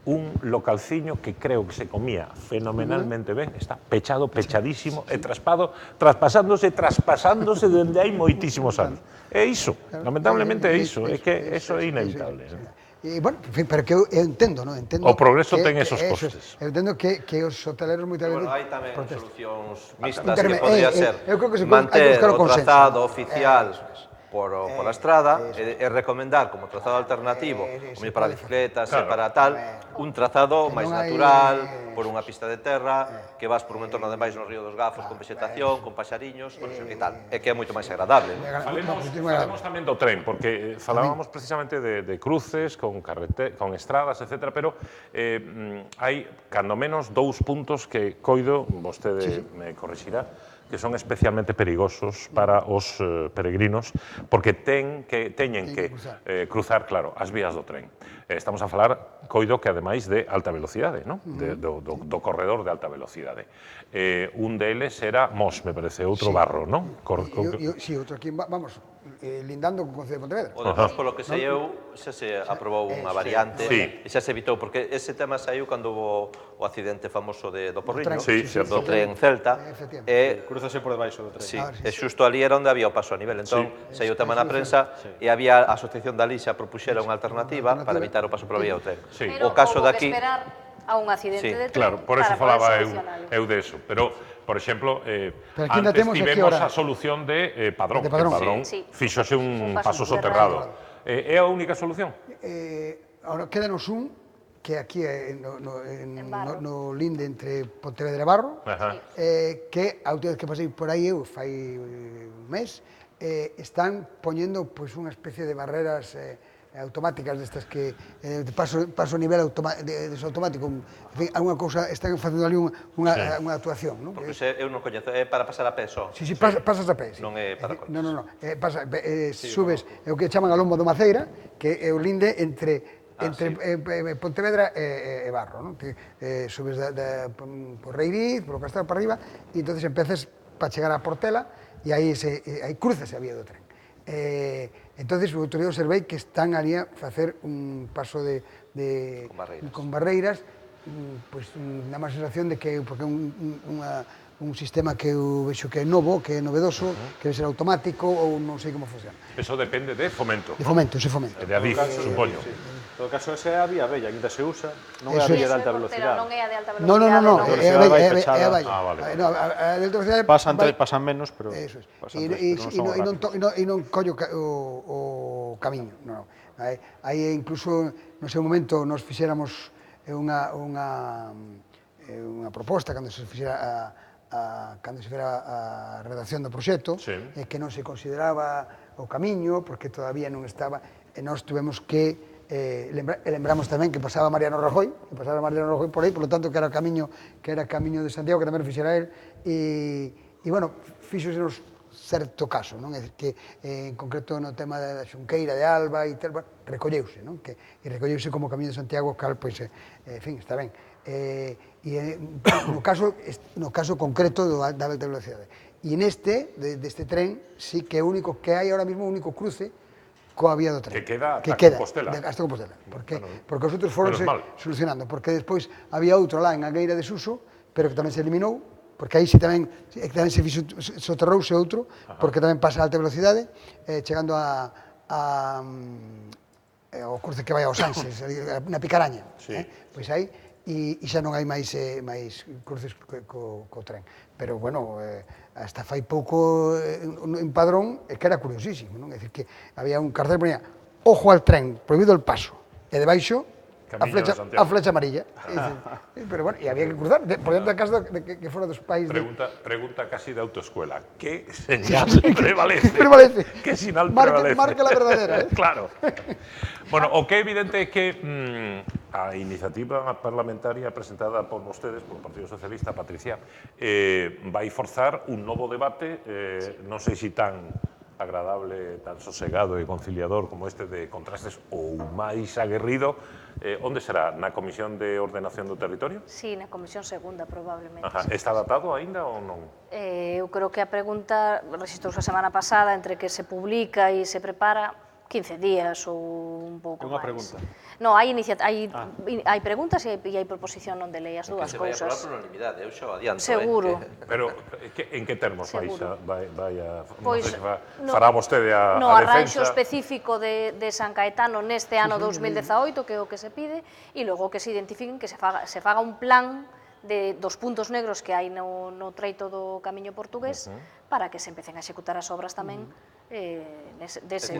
S1: un localciño que creo que se comía fenomenalmente ben, está pechado, pechadísimo, e traspasándose dende hai moitísimos anos. É iso, lamentablemente é iso, é que eso é inevitable.
S3: E, bueno, pero que eu entendo, non?
S1: O progreso ten esos costes.
S3: Eu entendo que os hoteleros moitas veces...
S4: Bueno, hai tamén solucións mixtas que podría ser manter o trazado oficial por a estrada e recomendar como trazado alternativo, como para bicicletas e para tal, un trazado máis natural, por unha pista de terra, que vas por un entorno ademais no Río dos Gafos, con vegetación, con paxariños, con e tal, e que é moito máis agradable.
S1: Falemos tamén do tren, porque falábamos precisamente de cruces, con estradas, etc., pero hai, cando menos, 2 puntos que coido, vostede me corrixirá, que son especialmente perigosos para os peregrinos, porque teñen que cruzar, claro, as vías do tren. Estamos a falar, coido, que ademais de alta velocidade, do corredor de alta velocidade. Un deles era Mos, me parece, outro Barro, non?
S3: Si, outro aquí, vamos, lindando con o Concello de Pontevedra.
S4: O de Mos, polo que sei eu, xa se aprobou unha variante, e xa se evitou, porque ese tema saiu cando houve o accidente famoso do Porriño, do tren Celta, e cruzase por debaixo do tren. E xusto ali era onde había o paso a nivel, entón, saiu o tema na prensa, e había a Asociación da Lixa propuxera unha alternativa para evitar o paso por vía do tren.
S5: O caso daqui... a un accidente de tren.
S1: Claro, por eso falaba eu de eso. Pero, por exemplo, antes tivemos a solución de Padrón. Padrón fixose un paso soterrado. É a única solución?
S3: Ahora, quédanos un que aquí no linde entre Pontevedra e Barro, que a última vez que pasei por aí eu fai un mes, están poñendo unha especie de barreras automáticas destas que paso a nivel automático, en fin, unha cousa, están facendo ali unha actuación, non?
S4: Porque eu non coñezo, é para pasar a pé só.
S3: Si, pasas a pé,
S4: non é para coches.
S3: Non, subes, é o que chaman a lombo do Maceira, que é o linde entre Pontevedra e Barro, non? Subes por Reiriz, por o Castelo para arriba, e entonces empezas para chegar a Portela, e aí cruzas a vía do tren. Entonces, o outro día observei que están ali a facer un paso con barreiras, pois dá má sensación de que, porque é un sistema que eu vexo que é novo, que é novedoso, que debe ser automático, ou non sei como funciona.
S1: Eso depende de Fomento.
S3: De Fomento, sí, Fomento.
S1: De Adif, supoño.
S2: En todo caso, esa é a vía bella, ainda se usa, non é a vía de alta velocidade.
S5: Non é a de alta velocidade.
S3: Non, é a valla.
S1: A
S3: de alta velocidade
S2: pasan menos, pero...
S3: Eso é. E non collo o camiño, non. Aí incluso, no seu momento, nos fixéramos unha proposta cando se fixera a redacción do proxecto, que non se consideraba o camiño, porque todavía non estaba, e nós tuvemos que lembramos tamén que pasaba Mariano Rajoy por aí, por lo tanto que era camiño de Santiago, que tamén o fixera él, e bueno, fixosenos certo caso, non? É dicir, que en concreto no tema da Xunqueira de Alba e tal, recolleuse, non? E recolleuse como camiño de Santiago, cal, pois, en fin, está ben. E no caso concreto da alta velocidade. E deste tren, sí que é o único que hai ahora mismo, o único cruce coa vía do tren.
S1: Que queda hasta Compostela.
S3: Hasta Compostela. Porque os outros foronse solucionando. Porque despois había outro lá en Angueira de Suso, pero que tamén se eliminou, porque aí tamén se soterrouse outro, porque tamén pasa a alta velocidade, chegando ao cruce que vai aos Anses, na Picaraña. Pois aí, e xa non hai máis cruces co tren. Pero, bueno, hasta fai pouco en Padrón, que era curiosísimo, non? É dicir, que había un cartel que ponía ojo al tren, prohibido el paso, e debaixo a flecha amarilla. Pero, bueno, e había que cruzar, por dentro da casa que fora dos pais...
S1: Pregunta casi de autoescuela. ¿Qué señal prevalece? ¿Qué sinal prevalece?
S3: Marca la verdadera,
S1: Claro. Bueno, o que é evidente é que a iniciativa parlamentaria presentada por vostedes, por o Partido Socialista, Patricia, vai forzar un novo debate, non sei se tan agradable, tan sosegado e conciliador como este de contrastes ou máis aguerrido. Onde será? Na Comisión de Ordenación do Territorio?
S5: Sí, na Comisión Segunda, probablemente.
S1: Está datado aínda ou non?
S5: Eu creo que a pregunta registrouse a semana pasada, entre que se publica e se prepara 15 días ou un pouco máis.
S2: Unha pregunta.
S5: Non, hai preguntas e hai proposición non de lei, as dúas cousas.
S4: Que se vai aprobar por unanimidade, eu xa adianto.
S5: Seguro.
S1: Pero en que termos vai a...
S5: Pois,
S1: fará vostede a defensa?
S5: No arranxo específico de San Caetano neste ano 2018, que é o que se pide, e logo que se identifiquen, que se faga un plan dos puntos negros que hai no treito do camiño portugués para que se empecen a executar as obras tamén deses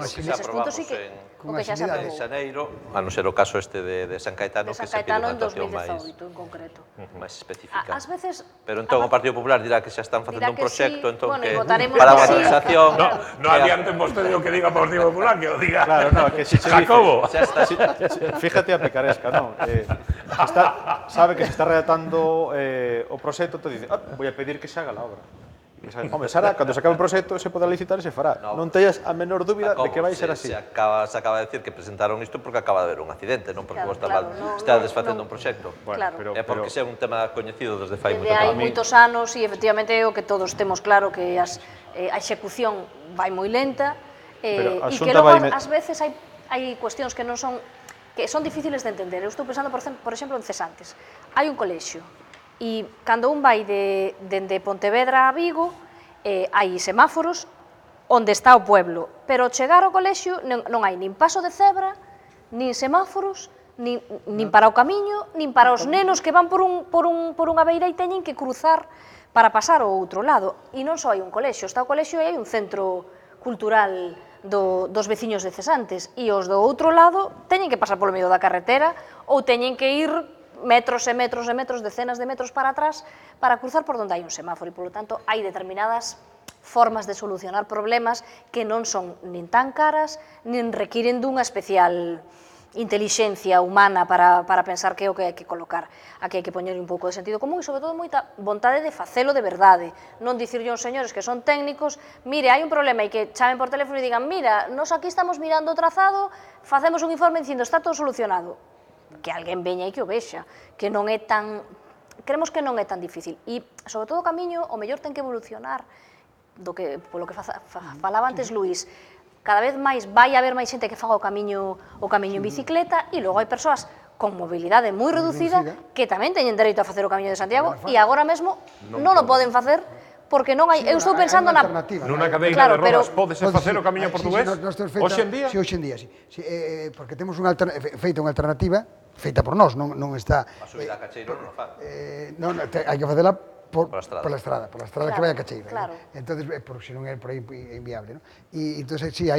S5: puntos e que xa se aprobou.
S4: En xaneiro, a non ser o caso este de San Caetano, que se pide unha actuación
S5: máis
S4: específica.
S5: Ás veces...
S4: Pero entón o Partido Popular dirá que xa están facendo un proxecto, entón que
S5: para
S4: a valorización...
S1: Non adianten vostede o que diga o Partido Popular, que o diga
S2: Jacobo. Fíjate a picaresca, non? Sabe que se está redactando o proxecto, te dice, voy a pedir que se haga la obra. Home, Sara, cando se acabe o proxecto se poderá licitar e se fará. Non teñas a menor dúbida de que vai ser así.
S4: Se acaba de decir que presentaron isto porque acaba de haber un accidente, non porque vos está desfacendo un proxecto. É porque é un tema coñecido desde fai moito tempo.
S5: Hai moitos anos e efectivamente é o que todos temos claro que a execución vai moi lenta e que logo ás veces hai cuestións que non son difíciles de entender. Eu estou pensando, por exemplo, en Cesantes. Hai un colexio e cando un vai dende Pontevedra a Vigo hai semáforos onde está o pueblo, pero ao chegar ao colexio non hai nin paso de cebra, nin semáforos, nin para o camiño, nin para os nenos que van por unha beira e teñen que cruzar para pasar ao outro lado. E non só hai un colexio, está o colexio e hai un centro cultural dos veciños de Cesantes, e os do outro lado teñen que pasar polo medio da carretera ou teñen que ir metros e metros e metros, decenas de metros para atrás para cruzar por onde hai un semáforo, e polo tanto hai determinadas formas de solucionar problemas que non son nin tan caras, nin requiren dunha especial intelixencia humana para pensar que é o que hai que colocar. Aquí hai que poñer un pouco de sentido común e, sobre todo, moita vontade de facelo de verdade. Non dicirlle aos señores que son técnicos, mire, hai un problema, e que chamen por teléfono e digan, mira, nos aquí estamos mirando o trazado, facemos un informe dicindo está todo solucionado. Que alguén veña e que o vexa, que non é tan... Creemos que non é tan difícil. E, sobre todo, o camiño, o mellor ten que evolucionar polo que falaba antes Luís. Cada vez máis vai haber máis xente que faga o camiño en bicicleta e logo hai persoas con mobilidade moi reducida que tamén teñen dereito a facer o Camiño de Santiago e agora mesmo non o poden facer porque non hai... Eu estou pensando na...
S1: Nunha cadeira de rodas podese facer o Camiño portugués? Hoxe en día?
S3: Si, hoxe en día, si. Porque temos feita unha alternativa feita por nós, non está...
S4: A subida a Cacheiro non o fan.
S3: Non, hai que facela pola estrada que vai a Cacheiro. Entón, porque senón é por aí inviable. E entón, si,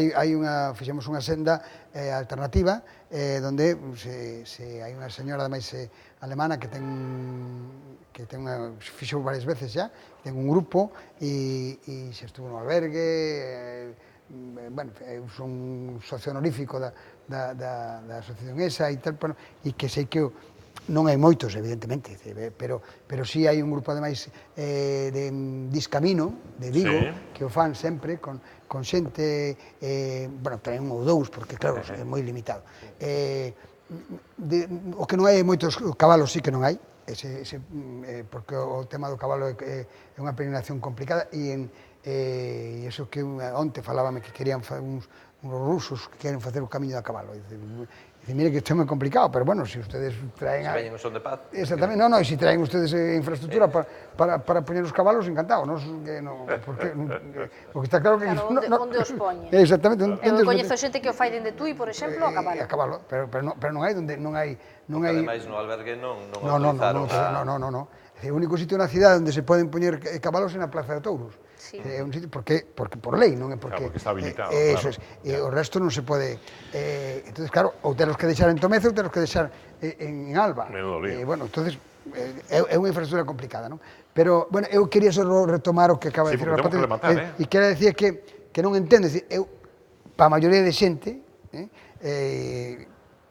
S3: fixemos unha senda alternativa donde hai unha señora, ademais, alemana que fixou varias veces xa, ten un grupo e se estuvo no albergue, son socio honorífico da asociación esa e tal, e que sei que non hai moitos, evidentemente, pero si hai un grupo, ademais, de Discamino, de Vigo, que o fan sempre con xente, bueno, ten un ou dous, porque, claro, é moi limitado. O que non hai moitos cabalos sí que non hai, porque o tema do cabalo é unha peregrinación complicada, e iso que onte falábame que querían uns rusos que queren facer o camiño da cabalo. Dice, mire que isto é moi complicado, pero bueno, se ustedes traen...
S4: Se veñen o son de paz.
S3: Exactamente, non, e se traen ustedes infraestructura para poñer os cabalos, encantado, porque está claro que...
S5: Onde os poñen.
S3: Exactamente.
S5: Eu coñezo xente que o fai dende Tui, por exemplo, a cabalo.
S3: A cabalo, pero non hai onde non hai...
S4: Ademais, no albergue non autorizaron a...
S3: Non. É o único sitio na cidade onde se poden poñer cabalos é na Plaza de Touros. É un sitio porque por lei, non é porque...
S1: Porque está habilitado,
S3: claro. O resto non se pode... Entón, claro, ou telos que deixar en Tomezo ou telos que deixar en Alba.
S1: Menudo lío.
S3: Bueno, entón, é unha infraestructura complicada, non? Pero, bueno, eu quería só retomar o que acaba de dicir a Patricia. E quería decir que non entendo, para a maioría de xente,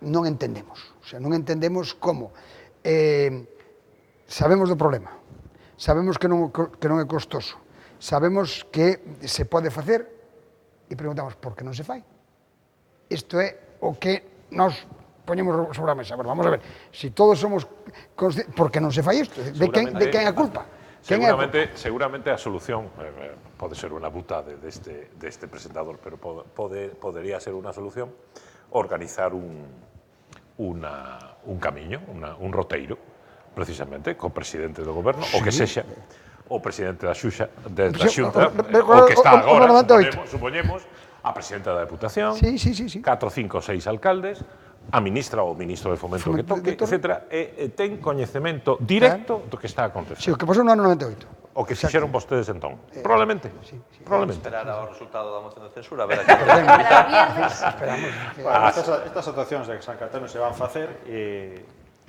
S3: non entendemos. O sea, non entendemos como... Sabemos do problema, sabemos que non é costoso, sabemos que se pode facer e preguntamos por que non se fai. Isto é o que nós poñemos sobre a mesa. Bueno, vamos a ver, se todos somos conscientes, por que non se fai isto? De quen é a culpa?
S1: Seguramente a solución pode ser unha butade deste presentador, pero podería ser unha solución organizar un camiño, un roteiro, precisamente, co presidente do goberno, o que sexa o presidente da Xunta, o que está agora, supoñemos, a presidenta da Deputación, 4, 5, 6 alcaldes, a ministra ou ministro de Fomento que toque, etc. E ten coñecemento directo do que está a acontecer.
S3: Si, o que pasou no ano 98.
S1: O que fixeron vostedes entón. Probablemente.
S4: Vamos a esperar ao resultado da moción de censura, a ver a que...
S2: Estas actuacións de San Caetano se van facer e...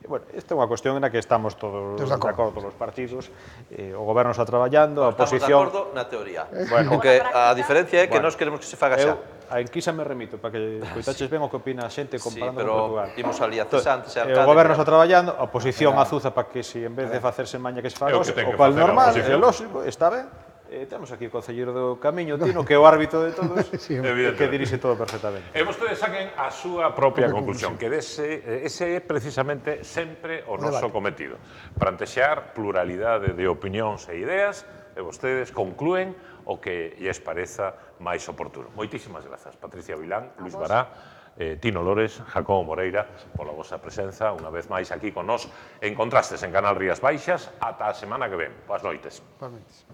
S2: Bueno, esta é unha cuestión na que estamos todos de acordo os partidos, o goberno está traballando, a oposición...
S4: Estamos de acordo na teoría, porque a diferencia é que nós queremos que se faga xa.
S2: A enquisa me remito, para que coitaches ben o que opina a xente comparando con Portugal.
S4: Sí, pero imos ali a cesantes e alcalde...
S2: O goberno está traballando, a oposición azuza para que se en vez de facerse maña que se faga, o cual normal, é lógico, está ben. Temos aquí o concelleiro do Camiño, Tino, que é o árbitro de todos, que dirixe todo perfectamente.
S1: E vostedes saquen a súa propia conclusión, que ese é precisamente sempre o noso cometido. Plantexar pluralidade de opinións e ideas, e vostedes conclúen o que lles pareza máis oportuno. Moitísimas grazas, Patricia Vilán, Luís Bará, Tino Lores, Jacobo Moreira, pola vosa presenza, unha vez máis aquí con nós en Contrastes en Canal Rías Baixas, ata a semana que ven. Boas noites.
S3: Boas noites.